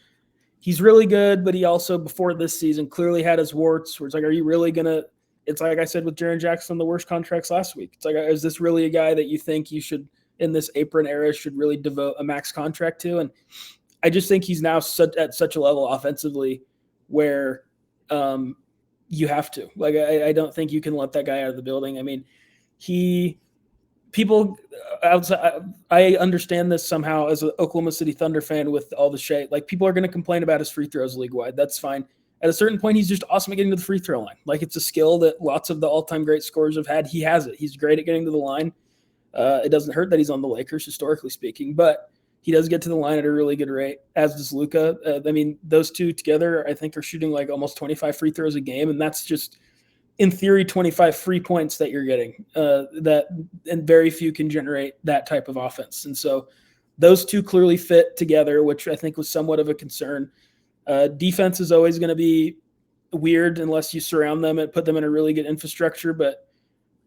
he's really good, but he also before this season clearly had his warts. Where it's like, are you really gonna? It's like I said with Jaren Jackson, the worst contracts last week. It's like, is this really a guy that you think you should in this apron era should really devote a max contract to? And I just think he's now at such a level offensively where you have to. Like, I don't think you can let that guy out of the building. I mean, people outside, I understand this somehow as an Oklahoma City Thunder fan with all the shade. Like, people are going to complain about his free throws league wide. That's fine. At a certain point, he's just awesome at getting to the free throw line. Like, it's a skill that lots of the all-time great scorers have had. He has it. He's great at getting to the line. It doesn't hurt that he's on the Lakers, historically speaking, but he does get to the line at a really good rate, as does Luka. I mean, those two together, I think, are shooting like almost 25 free throws a game, and that's just, in theory, 25 free points that you're getting. And very few can generate that type of offense. And so those two clearly fit together, which I think was somewhat of a concern. Defense is always going to be weird unless you surround them and put them in a really good infrastructure. But,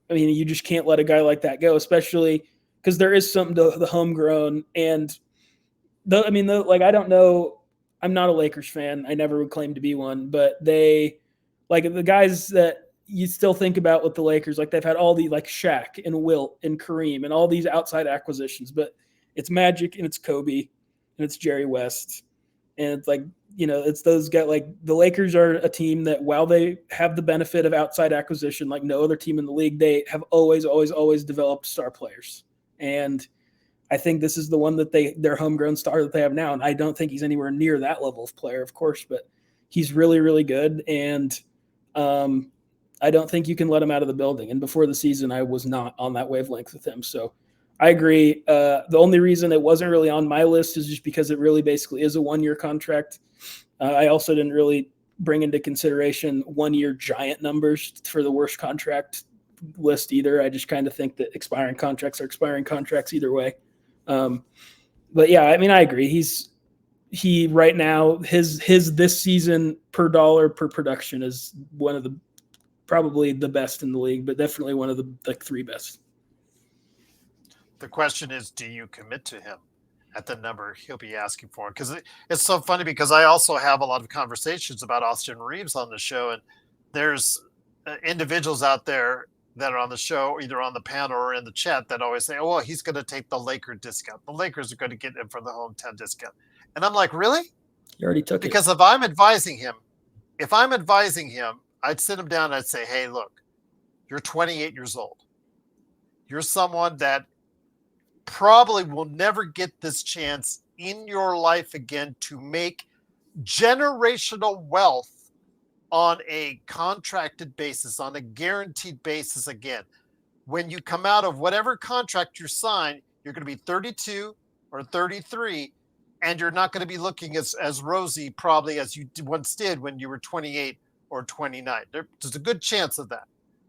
I mean, you just can't let a guy like that go, especially because there is something to the homegrown. And I don't know. I'm not a Lakers fan. I never would claim to be one, but they, like, the guys that you still think about with the Lakers, like, they've had all the, like, Shaq and Wilt and Kareem and all these outside acquisitions, but it's Magic and it's Kobe and it's Jerry West. And it's like, it's those guys. Like, the Lakers are a team that, while they have the benefit of outside acquisition, like no other team in the league, they have always, always, always developed star players. And I think this is the one that their homegrown star that they have now. And I don't think he's anywhere near that level of player, of course, but he's really, really good. And I don't think you can let him out of the building. And before the season, I was not on that wavelength with him. So I agree. The only reason it wasn't really on my list is just because it really basically is a 1-year contract. I also didn't really bring into consideration 1-year giant numbers for the worst contract list either. I just kind of think that expiring contracts are expiring contracts either way. But yeah, I mean, I agree. He right now, his this season per dollar per production is one of the probably the best in the league, but definitely one of the like 3 best. The question is, do you commit to him at the number he'll be asking for? Because it's so funny because I also have a lot of conversations about Austin Reeves on the show, and there's individuals out there that are on the show, either on the panel or in the chat, that always say, "Oh, well, he's going to take the Laker discount. The Lakers are going to get him for the hometown discount." And I'm like, really? You already took Because it. if I'm advising him, I'd sit him down and I'd say, "Hey, look, you're 28 years old. You're someone that probably will never get this chance in your life again to make generational wealth on a contracted basis, on a guaranteed basis again. When you come out of whatever contract you sign, you're going to be 32 or 33, and you're not going to be looking as rosy probably as you once did when you were 28 or 29. There's a good chance of that.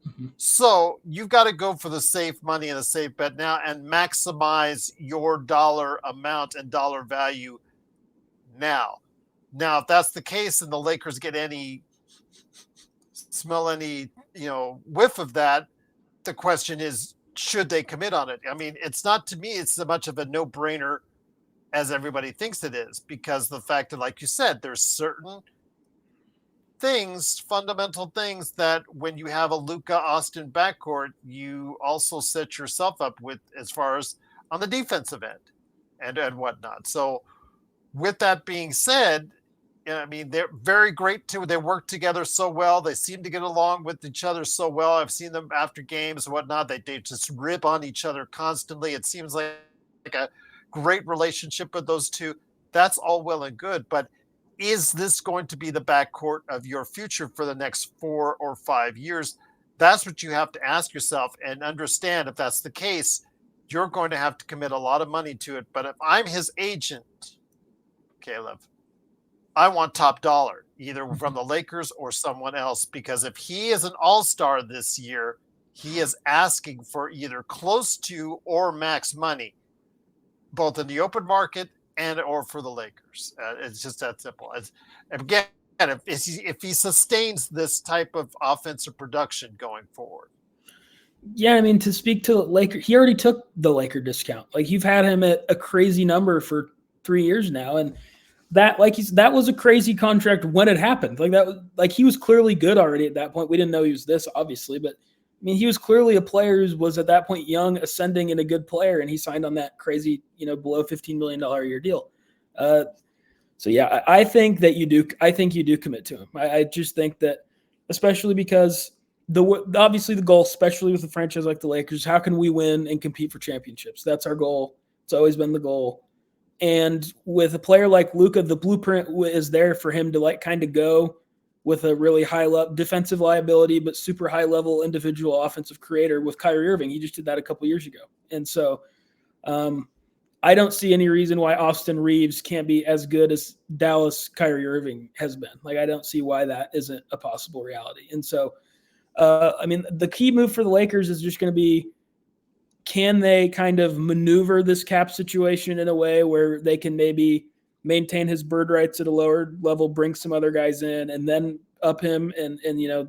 Mm-hmm. So you've got to go for the safe money and a safe bet now and maximize your dollar amount and dollar value now. Now, if that's the case and the Lakers get smell any, whiff of that, the question is, should they commit on it? I mean, it's not, to me, it's so much of a no-brainer as everybody thinks it is, because the fact that, like you said, there's certain things, fundamental things, that when you have a Luka Austin backcourt, you also set yourself up with as far as on the defensive end and whatnot. So with that being said, I mean, they're very great too. They work together so well. They seem to get along with each other so well. I've seen them after games and whatnot. They just rip on each other constantly. It seems like a great relationship with those two. That's all well and good, but is this going to be the backcourt of your future for the next 4 or 5 years? That's what you have to ask yourself and understand. If that's the case, you're going to have to commit a lot of money to it. But if I'm his agent, Caleb, I want top dollar, either from the Lakers or someone else, because if he is an all-star this year, he is asking for either close to or max money, both in the open market and or for the Lakers. It's just that simple. Again, if he sustains this type of offensive production going forward. Yeah, I mean, to speak to Laker, he already took the Laker discount. Like, you've had him at a crazy number for 3 years now, and that was a crazy contract when it happened. Like, that was like, he was clearly good already at that point. We didn't know he was this, obviously, but I mean, he was clearly a player who was at that point young, ascending, and a good player, and he signed on that crazy, below $15 million a year deal. So yeah, I think that you do. I think you do commit to him. I just think that, especially because obviously the goal, especially with a franchise like the Lakers, how can we win and compete for championships? That's our goal. It's always been the goal. And with a player like Luka, the blueprint is there for him to kind of go with a really high defensive liability, but super high level individual offensive creator with Kyrie Irving. He just did that a couple years ago. And so I don't see any reason why Austin Reeves can't be as good as Dallas Kyrie Irving has been. Like, I don't see why that isn't a possible reality. And so, I mean, the key move for the Lakers is just going to be, can they kind of maneuver this cap situation in a way where they can maybe maintain his bird rights at a lower level, bring some other guys in, and then up him and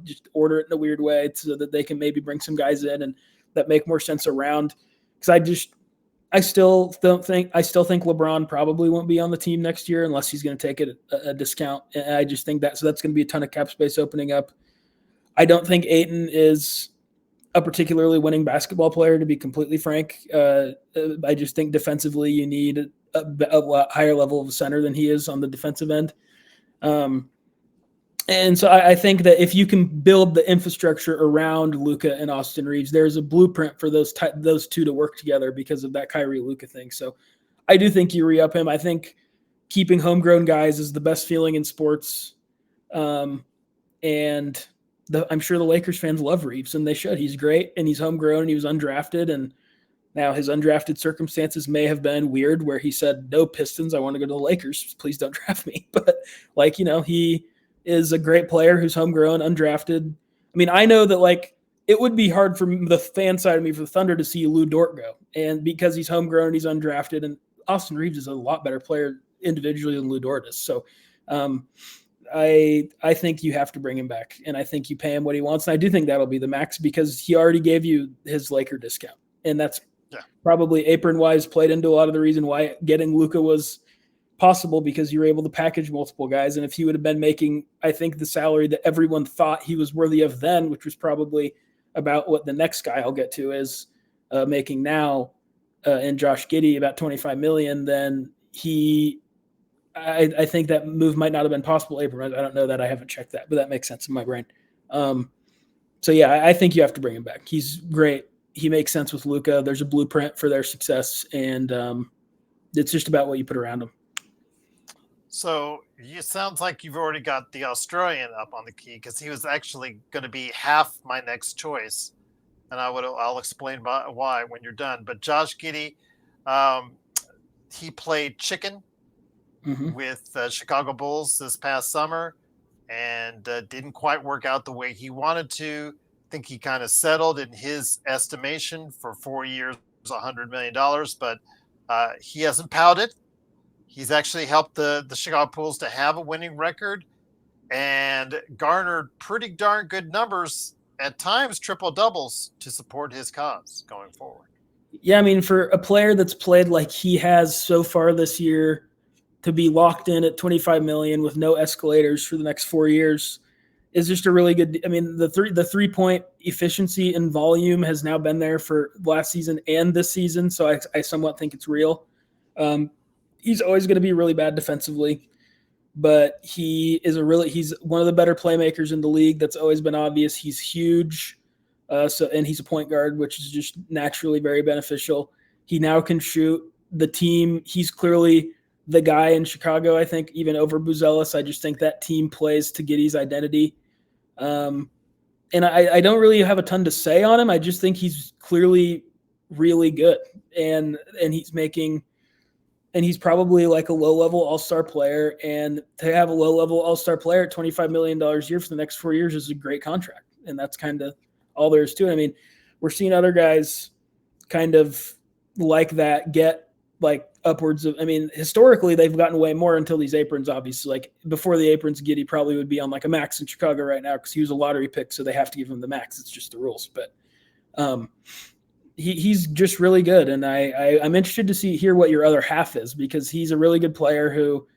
just order it in a weird way so that they can maybe bring some guys in and that make more sense around. Because I still think LeBron probably won't be on the team next year unless he's going to take a discount. And I just think that's going to be a ton of cap space opening up. I don't think Ayton is a particularly winning basketball player, to be completely frank. I just think defensively you need a higher level of center than he is on the defensive end. And so I think that if you can build the infrastructure around Luka and Austin Reeves, there's a blueprint for those two to work together because of that Kyrie Luka thing. So I do think you re-up him. I think keeping homegrown guys is the best feeling in sports. And I'm sure the Lakers fans love Reeves, and they should. He's great, and he's homegrown, and he was undrafted, and now his undrafted circumstances may have been weird where he said, no, Pistons, I want to go to the Lakers. Please don't draft me. But, he is a great player who's homegrown, undrafted. I mean, I know that, it would be hard for the fan side of me for the Thunder to see Lou Dort go. And because he's homegrown and he's undrafted, and Austin Reeves is a lot better player individually than Lou Dort is. So I think you have to bring him back, and I think you pay him what he wants. And I do think that'll be the max because he already gave you his Laker discount, and that's Yeah. probably apron wise played into a lot of the reason why getting Luka was possible because you were able to package multiple guys. And if he would have been making, I think, the salary that everyone thought he was worthy of then, which was probably about what the next guy I'll get to is making now, and Josh Giddey about 25 million, then I think that move might not have been possible. Abram, I don't know that. I haven't checked that, but that makes sense in my brain. So yeah, I think you have to bring him back. He's great. He makes sense with Luka. There's a blueprint for their success, and it's just about what you put around him. So it sounds like you've already got the Australian up on the key because he was actually going to be half my next choice, and I'll explain why when you're done. But Josh Giddey, he played chicken with the Chicago Bulls this past summer, and didn't quite work out the way he wanted to. I think he kind of settled in his estimation for 4 years, $100 million, but he hasn't pouted. He's actually helped the Chicago Bulls to have a winning record and garnered pretty darn good numbers, at times triple doubles, to support his cause going forward. Yeah, I mean, for a player that's played like he has so far this year, to be locked in at 25 million with no escalators for the next 4 years is just a really good. I mean, the 3-point efficiency and volume has now been there for last season and this season, so I somewhat think it's real. He's always going to be really bad defensively, but he's one of the better playmakers in the league. That's always been obvious. He's huge, and he's a point guard, which is just naturally very beneficial. He now can shoot. The team, he's clearly the guy in Chicago, I think, even over Buzelis. I just think that team plays to Giddey's identity. And I don't really have a ton to say on him. I just think he's clearly really good, and he's probably like a low-level all-star player. And to have a low-level all-star player at $25 million a year for the next 4 years is a great contract. And that's kind of all there is to it. I mean, we're seeing other guys kind of like that get like upwards of, I mean, historically they've gotten way more until these aprons, obviously. Like before the aprons, Giddey probably would be on like a max in Chicago right now because he was a lottery pick, so they have to give him the max. It's just the rules. But he's just really good, and I'm interested to hear what your other half is, because he's a really good player who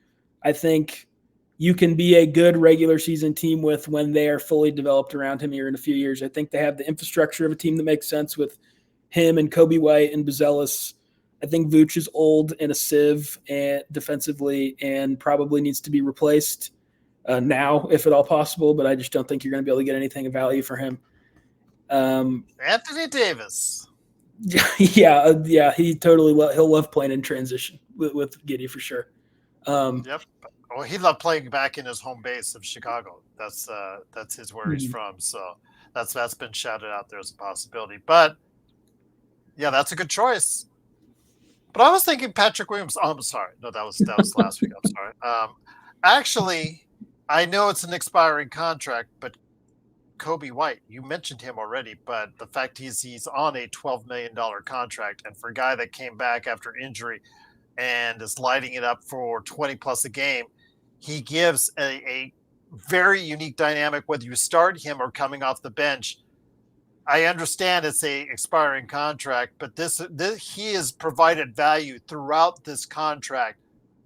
I think you can be a good regular season team with when they are fully developed around him here in a few years. I think they have the infrastructure of a team that makes sense with him and Kobe White and Buzelis. I think Vooch is old and a sieve and defensively and probably needs to be replaced now, if at all possible, but I just don't think you're going to be able to get anything of value for him. Anthony Davis. Yeah, he totally he'll love playing in transition with Giddey for sure. Yep. Well, he loved playing back in his home base of Chicago. That's his where he's from. So that's been shouted out there as a possibility. But yeah, that's a good choice. But I was thinking Patrick Williams. Oh, I'm sorry. No, that was last week. I'm sorry. Actually, I know it's an expiring contract, but Kobe White, you mentioned him already, but the fact he's on a $12 million contract, and for a guy that came back after injury and is lighting it up for 20 plus a game, he gives a very unique dynamic, whether you start him or coming off the bench. I understand it's a expiring contract, but this he has provided value throughout this contract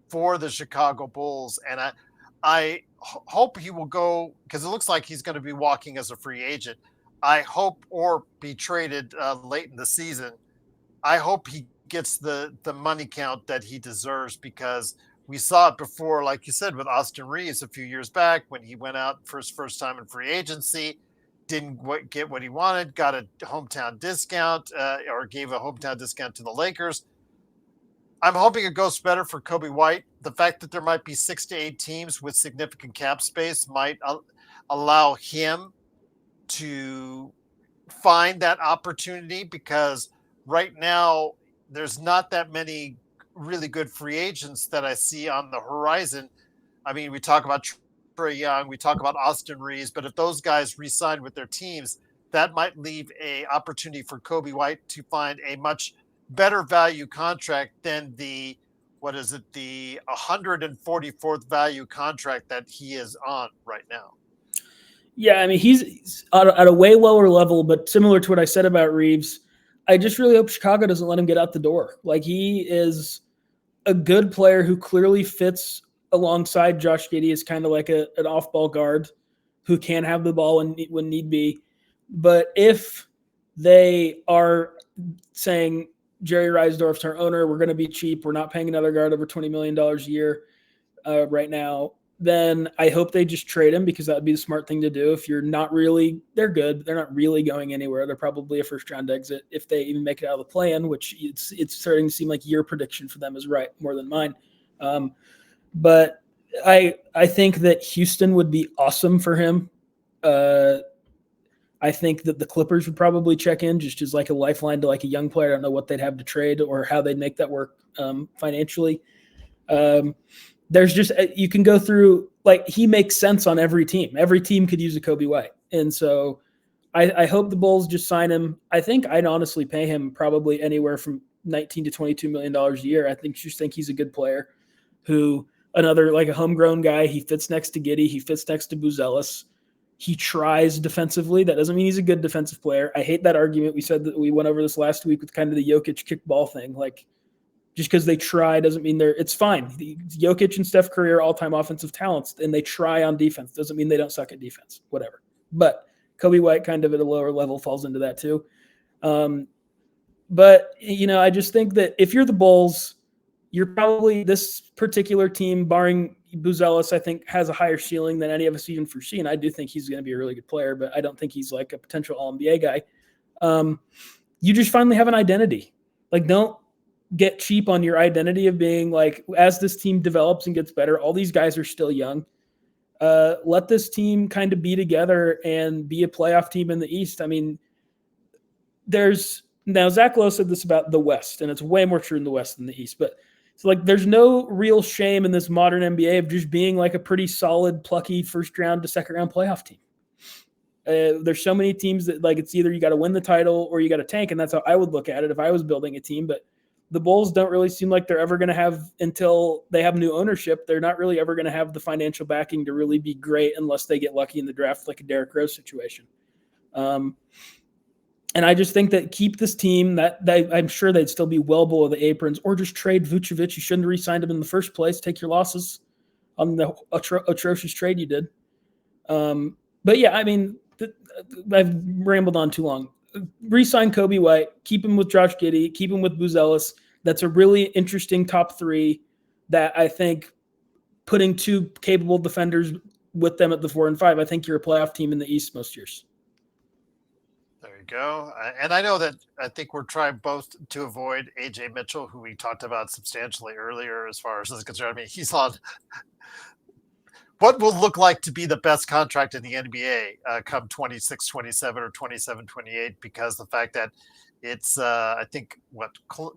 for the Chicago Bulls, and I hope he will go, because it looks like he's going to be walking as a free agent. I hope, or be traded late in the season. I hope he gets the money count that he deserves, because we saw it before, like you said, with Austin Reeves a few years back when he went out for his first time in free agency, didn't get what he wanted, got a hometown discount, or gave a hometown discount to the Lakers. I'm hoping it goes better for Kobe White. The fact that there might be 6 to 8 teams with significant cap space might allow him to find that opportunity, because right now there's not that many really good free agents that I see on the horizon. I mean, we talk about Trae Young, we talk about Austin Reeves, but if those guys re-sign with their teams, that might leave a opportunity for Kobe White to find a much better value contract than the what is it, the 144th value contract that he is on right now. Yeah, I mean, he's at a way lower level, but similar to what I said about Reeves, I just really hope Chicago doesn't let him get out the door. Like, he is a good player who clearly fits alongside Josh Giddey as kind of like an off-ball guard who can have the ball when need be. But if they are saying Jerry Reisdorf's our owner, we're going to be cheap, we're not paying another guard over $20 million a year right now, then I hope they just trade him, because that would be the smart thing to do. If you're not really, they're good, they're not really going anywhere. They're probably a first round exit if they even make it out of the play-in, which it's starting to seem like your prediction for them is right more than mine. But I think that Houston would be awesome for him. I think that the Clippers would probably check in just as like a lifeline to like a young player. I don't know what they'd have to trade or how they'd make that work financially. There's just, you can go through, like, he makes sense on every team. Every team could use a Kobe White. And so I hope the Bulls just sign him. I think I'd honestly pay him probably anywhere from $19 to $22 million a year. I think he's a good player who, another, like, a homegrown guy. He fits next to Giddey. He fits next to Buzelis. He tries defensively. That doesn't mean he's a good defensive player. I hate that argument. We said that we went over this last week with kind of the Jokic kickball thing. Like, just because they try doesn't mean it's fine. Jokic and Steph Curry are all-time offensive talents, and they try on defense. Doesn't mean they don't suck at defense, whatever. But Kobe White kind of at a lower level falls into that too. But, I just think that if you're the Bulls, you're probably, this particular team, barring Buzelis, I think has a higher ceiling than any of us even foreseen. I do think he's going to be a really good player, but I don't think he's like a potential All-NBA guy. You just finally have an identity. Like, don't get cheap on your identity of being like, as this team develops and gets better, all these guys are still young. Let this team kind of be together and be a playoff team in the East. I mean, now Zach Lowe said this about the West, and it's way more true in the West than the East, but it's like, there's no real shame in this modern NBA of just being like a pretty solid, plucky first round to second round playoff team. There's so many teams that, like, it's either you got to win the title or you got to tank. And that's how I would look at it if I was building a team. But the Bulls don't really seem like they're ever going to have, until they have new ownership, they're not really ever going to have the financial backing to really be great unless they get lucky in the draft, like a Derrick Rose situation. And I just think that keep this team, that I'm sure they'd still be well below the aprons, or just trade Vucevic. You shouldn't have re-signed him in the first place. Take your losses on the atrocious trade you did. But yeah, I mean, I've rambled on too long. Re-sign Kobe White, keep him with Josh Giddey, keep him with Buzelis. That's a really interesting top three that I think, putting two capable defenders with them at the 4 and 5, I think you're a playoff team in the East most years. There you go. And I know that I think we're trying both to avoid AJ Mitchell, who we talked about substantially earlier as far as this is concerned. I mean, he's on what will look like to be the best contract in the NBA come 26, 27 or 27, 28, because the fact that it's, I think,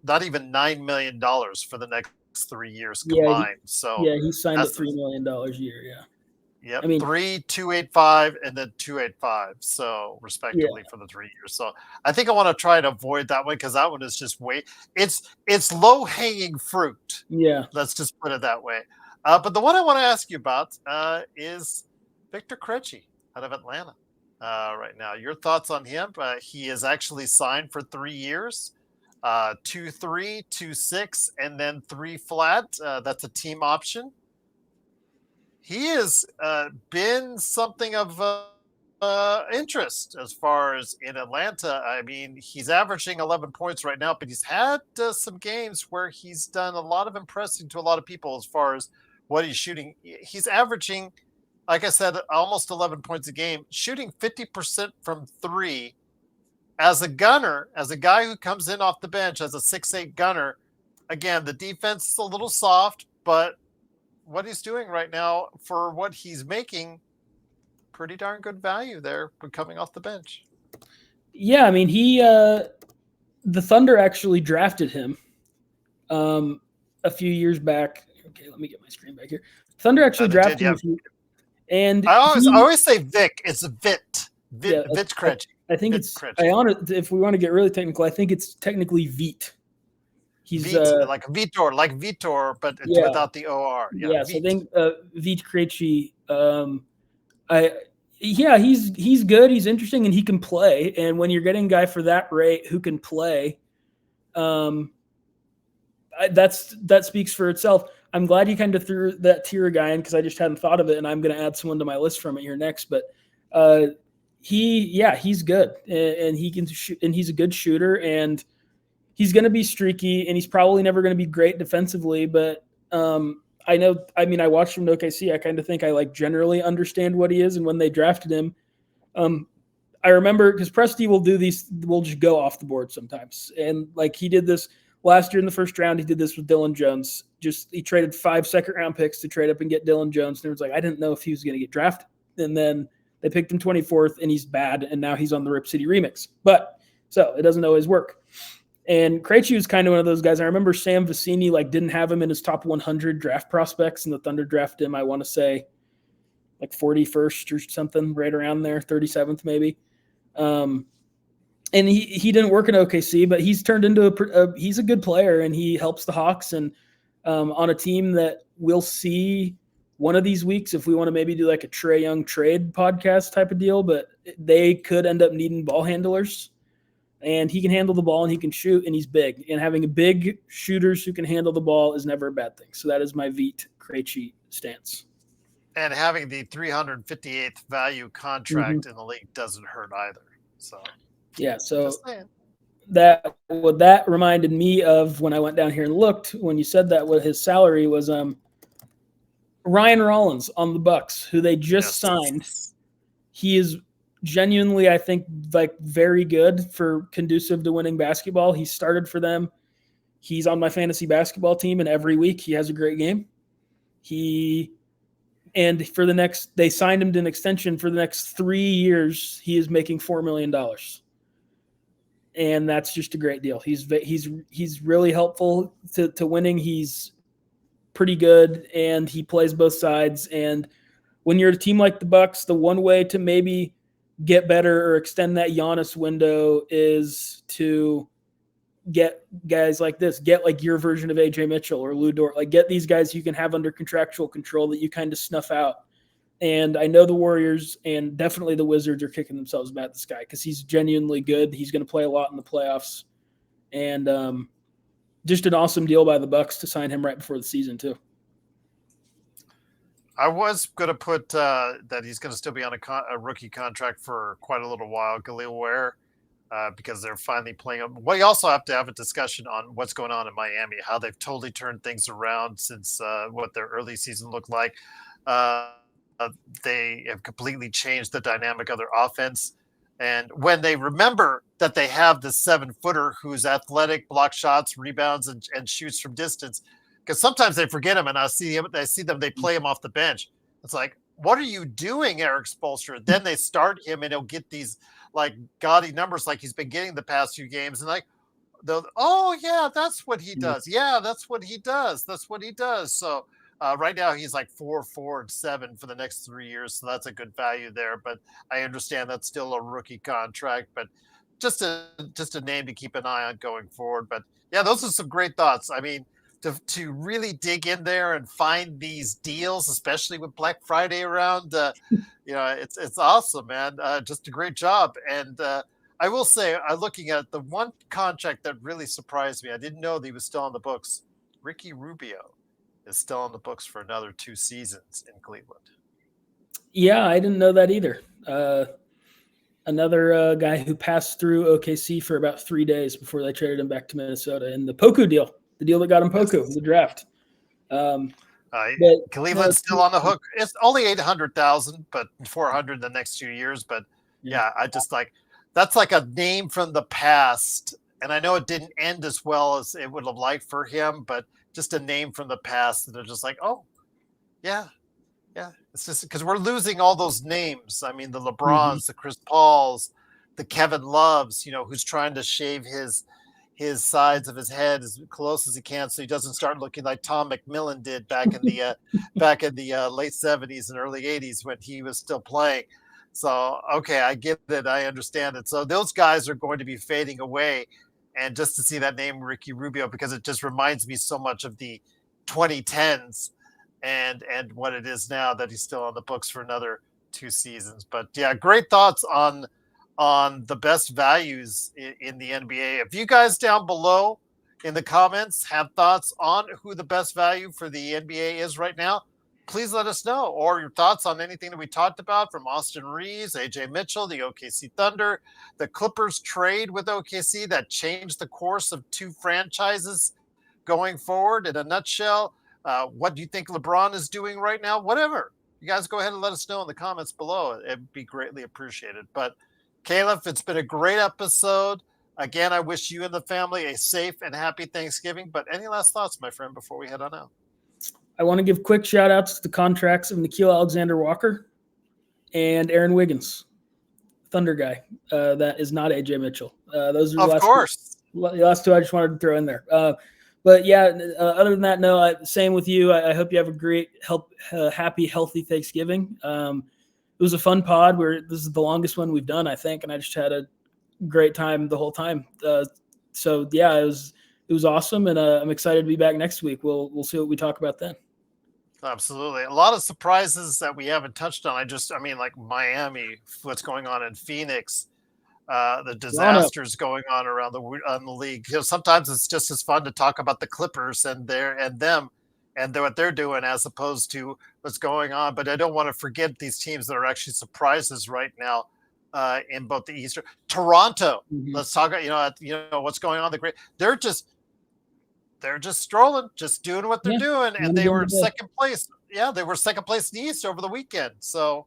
not even $9 million for the next 3 years combined. He signed at $3 million a year. Yeah. Yep, I mean, 3,285 and then 285, so respectively for the 3 years. So I think I want to try to avoid that one, because that one is just it's low hanging fruit. Yeah, let's just put it that way. But the one I want to ask you about is Victor Krejci out of Atlanta right now. Your thoughts on him? He is actually signed for 3 years, 2-3, 2-6, and then 3 flat. That's a team option. He has been something of interest as far as in Atlanta. I mean, he's averaging 11 points right now, but he's had some games where he's done a lot of impressing to a lot of people as far as what he's shooting. He's averaging, like I said, almost 11 points a game, shooting 50% from 3 as a gunner, as a guy who comes in off the bench as a 6'8" gunner. Again, the defense is a little soft, but what he's doing right now for what he's making, pretty darn good value there coming off the bench. Yeah, I mean, the Thunder actually drafted him a few years back. Okay, let me get my screen back here. Thunder actually drafted him. And I always say Vic. It's Vit Krejci. I think it's Krejci. If we want to get really technical, I think it's technically Vit. He's like Vitor, but it's yeah, without the or. Yeah, yes. I Vit. think Vit Krejci. I yeah, he's good. He's interesting, and he can play. And when you're getting a guy for that rate who can play, um, that speaks for itself. I'm glad you kind of threw that tier guy in because I just hadn't thought of it, and I'm going to add someone to my list from it here next. But uh, he's good, and he can shoot, and he's a good shooter, and he's going to be streaky, and he's probably never going to be great defensively. But I know, I mean, I watched him in OKC. I kind of think I like generally understand what he is, and when they drafted him, um, I remember because Presti will do these, will just go off the board sometimes. And like he did this last year in the first round, he did this with Dylan Jones. Just he traded 5 second-round picks to trade up and get Dylan Jones. And it was like, I didn't know if he was going to get drafted. And then they picked him 24th, and he's bad. And now he's on the Rip City remix. But so it doesn't always work. And Krejci was kind of one of those guys. I remember Sam Vecini like didn't have him in his top 100 draft prospects, and the Thunder drafted him. I want to say like 41st or something, right around there, 37th maybe. And he didn't work in OKC, but he's turned into he's a good player, and he helps the Hawks, and on a team that we'll see one of these weeks if we want to maybe do like a Trae Young trade podcast type of deal, but they could end up needing ball handlers, and he can handle the ball and he can shoot, and he's big, and having a big shooters who can handle the ball is never a bad thing. So that is my Vit Krejci stance. And having the 358th value contract in the league doesn't hurt either. So yeah, so that what that reminded me of when I went down here and looked when you said that what his salary was Ryan Rollins on the Bucks, who they just signed. He is genuinely, I think, like very good for conducive to winning basketball. He started for them. He's on my fantasy basketball team, and every week he has a great game. And for the next, they signed him to an extension for the next 3 years. He is making $4 million. And that's just a great deal. He's really helpful to winning. He's pretty good, and he plays both sides. And when you're a team like the Bucks, the one way to maybe get better or extend that Giannis window is to get guys like this, get like your version of AJ Mitchell or Lou Dort, like get these guys you can have under contractual control that you kind of snuff out. And I know the Warriors and definitely the Wizards are kicking themselves about this guy because he's genuinely good. He's going to play a lot in the playoffs, and just an awesome deal by the Bucks to sign him right before the season too. I was going to put that he's going to still be on a rookie contract for quite a little while, Galil Ware, because they're finally playing him. We also have to have a discussion on what's going on in Miami, how they've totally turned things around since what their early season looked like. They have completely changed the dynamic of their offense. And when they remember that they have this 7-footer who's athletic, blocks shots, rebounds, and shoots from distance, because sometimes they forget him, and I see them, they play him off the bench. It's like, what are you doing, Eric Spoelstra? Then they start him, and he'll get these like gaudy numbers like he's been getting the past few games. And like, oh, yeah, that's what he does. Yeah, that's what he does. That's what he does. So right now he's like 4, 4, and 7 for the next 3 years. So that's a good value there. But I understand that's still a rookie contract, but just a name to keep an eye on going forward. But yeah, those are some great thoughts. I mean, to really dig in there and find these deals, especially with Black Friday around, it's awesome, man. Just a great job. And I will say, looking at the one contract that really surprised me, I didn't know that he was still on the books. Ricky Rubio is still on the books for another 2 seasons in Cleveland. Yeah, I didn't know that either. Another guy who passed through OKC for about 3 days before they traded him back to Minnesota in the Poku deal, the deal that got him Poku in the draft. Cleveland's still on the hook. It's only 800,000, but 400 the next few years. But yeah, I just like that's like a name from the past, and I know it didn't end as well as it would have liked for him, but just a name from the past that are just like, oh, yeah. It's just because we're losing all those names. I mean, the LeBrons, the Chris Pauls, the Kevin Loves, who's trying to shave his sides of his head as close as he can so he doesn't start looking like Tom McMillan did back in the late 70s and early 80s when he was still playing. So, okay, I get it. I understand it. So those guys are going to be fading away. and just to see that name Ricky Rubio, because it just reminds me so much of the 2010s and what it is now that he's still on the books for another 2 seasons. But yeah, great thoughts on the best values in the NBA. If you guys down below in the comments have thoughts on who the best value for the NBA is right now, please let us know, or your thoughts on anything that we talked about, from Austin Reeves, AJ Mitchell, the OKC Thunder, the Clippers trade with OKC that changed the course of 2 franchises going forward. In a nutshell, what do you think LeBron is doing right now? Whatever. You guys go ahead and let us know in the comments below. It'd be greatly appreciated. But Caliph, it's been a great episode. Again, I wish you and the family a safe and happy Thanksgiving. But any last thoughts, my friend, before we head on out? I want to give quick shout outs to the contracts of Nickeil Alexander-Walker and Aaron Wiggins, Thunder guy. That is not AJ Mitchell. Those are of course. The last two I just wanted to throw in there. But yeah, other than that, no, same with you. I hope you have a great, happy, healthy Thanksgiving. It was a fun pod. This is the longest one we've done, I think, and I just had a great time the whole time. So yeah, it was awesome, and I'm excited to be back next week. We'll see what we talk about then. Absolutely. A lot of surprises that we haven't touched on. I mean, like Miami, what's going on in Phoenix, the disasters going on around the league. Sometimes it's just as fun to talk about the Clippers and them and what they're doing as opposed to what's going on. But I don't want to forget these teams that are actually surprises right now in both the Eastern. Toronto. Mm-hmm. Let's talk. What's going on. They're just strolling, just doing what they're doing, and they were second place. Yeah, they were second place in the East over the weekend. So,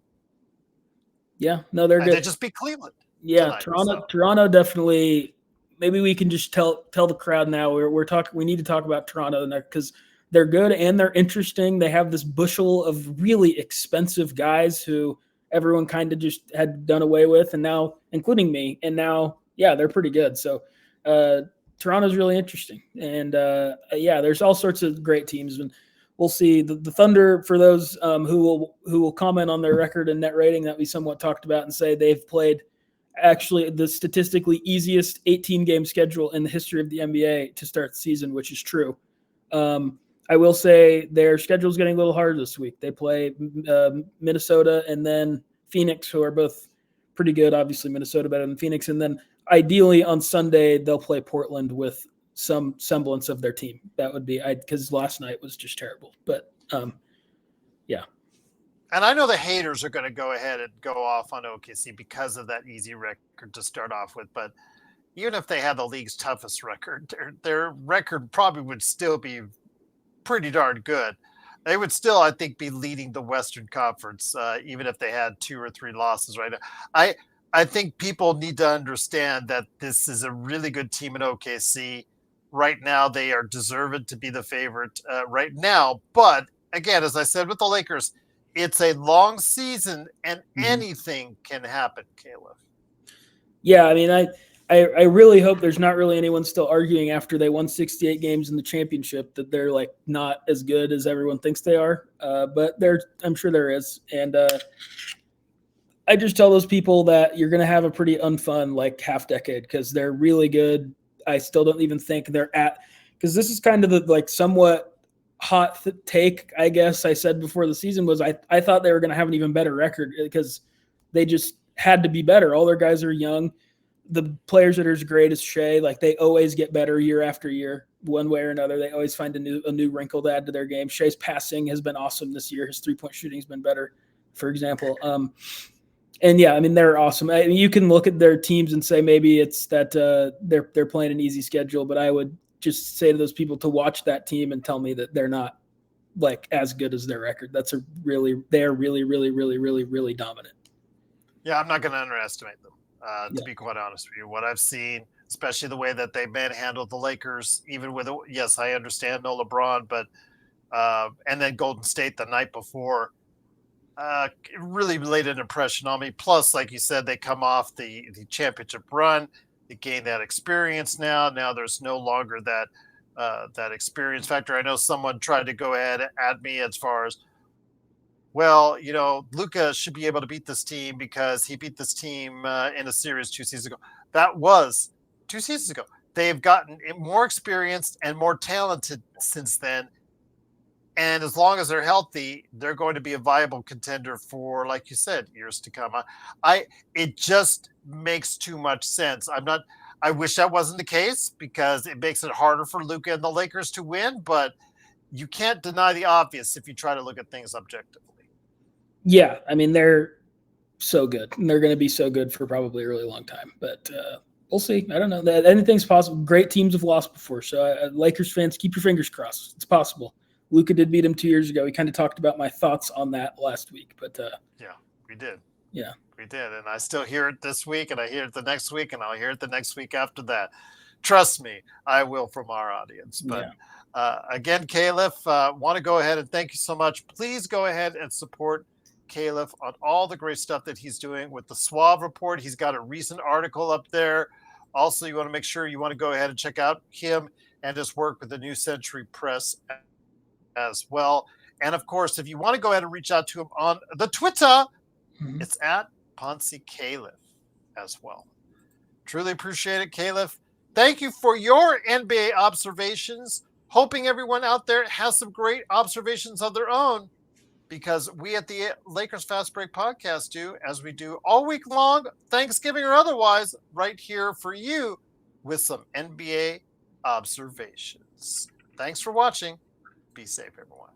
yeah, no, they're good. They just beat Cleveland. Yeah, tonight, Toronto definitely. Maybe we can just tell the crowd now. We're talking. We need to talk about Toronto because they're good and they're interesting. They have this bushel of really expensive guys who everyone kind of just had done away with, and now, including me, and now, yeah, they're pretty good. So. Toronto's really interesting, and there's all sorts of great teams, and we'll see. The Thunder, for those who will comment on their record and net rating that we somewhat talked about, and say they've played actually the statistically easiest 18-game schedule in the history of the NBA to start the season, which is true. I will say their schedule is getting a little harder this week. They play Minnesota and then Phoenix, who are both pretty good. Obviously, Minnesota better than Phoenix, and then ideally on Sunday they'll play Portland with some semblance of their team. That would be because last night was just terrible. But yeah. And I know the haters are going to go ahead and go off on OKC because of that easy record to start off with. But even if they had the league's toughest record, their record probably would still be pretty darn good. They would still, I think, be leading the Western Conference, even if they had 2 or 3 losses right now. I think people need to understand that this is a really good team in OKC. Right now, they are deserved to be the favorite right now. But again, as I said with the Lakers, it's a long season and anything can happen, Caleb. Yeah, I mean, I really hope there's not really anyone still arguing after they won 68 games in the championship that they're like not as good as everyone thinks they are. But I'm sure there is. And I just tell those people that you're going to have a pretty unfun like half decade because they're really good. I still don't even think they're at, because this is kind of the like somewhat hot take, I guess I said before the season was I thought they were going to have an even better record because they just had to be better. All their guys are young. The players that are as great as Shea, like they always get better year after year, one way or another. They always find a new wrinkle to add to their game. Shea's passing has been awesome this year. His 3-point shooting has been better, for example. And yeah, I mean, they're awesome. I mean, you can look at their teams and say maybe it's that they're playing an easy schedule, but I would just say to those people to watch that team and tell me that they're not like as good as their record. They're really, really, really, really, really dominant. Yeah, I'm not going to underestimate them. To be quite honest with you, what I've seen, especially the way that they manhandled the Lakers, even with, yes, I understand no LeBron, but and then Golden State the night before, it really made an impression on me. Plus, like you said, they come off the championship run, they gain that experience now. Now there's no longer that experience factor. I know someone tried to go ahead at me as far as, well, Luka should be able to beat this team because he beat this team in a series 2 seasons ago. That was 2 seasons ago. they've gotten more experienced and more talented since then. And as long as they're healthy, they're going to be a viable contender for, like you said, years to come. It just makes too much sense. I wish that wasn't the case because it makes it harder for Luka and the Lakers to win, but you can't deny the obvious if you try to look at things objectively. Yeah, I mean, they're so good, and they're going to be so good for probably a really long time. But we'll see. I don't know. Anything's possible. Great teams have lost before, so Lakers fans, keep your fingers crossed. It's possible. Luka did beat him 2 years ago. We kind of talked about my thoughts on that last week, but yeah, we did. Yeah, we did, and I still hear it this week, and I hear it the next week, and I'll hear it the next week after that. Trust me, I will from our audience. But again, Calif, want to go ahead and thank you so much. Please go ahead and support Calif on all the great stuff that he's doing with the Suave Report. He's got a recent article up there. Also, you want to make sure you want to go ahead and check out him and his work with the New Century Press as well. And of course, if you want to go ahead and reach out to him on the Twitter, it's at Poncy Calif as well. Truly appreciate it, Calif. Thank you for your NBA observations. Hoping everyone out there has some great observations of their own, because we at the Lakers Fast Break podcast do, as we do all week long, Thanksgiving or otherwise, right here for you with some NBA observations. Thanks for watching. Be safe, everyone.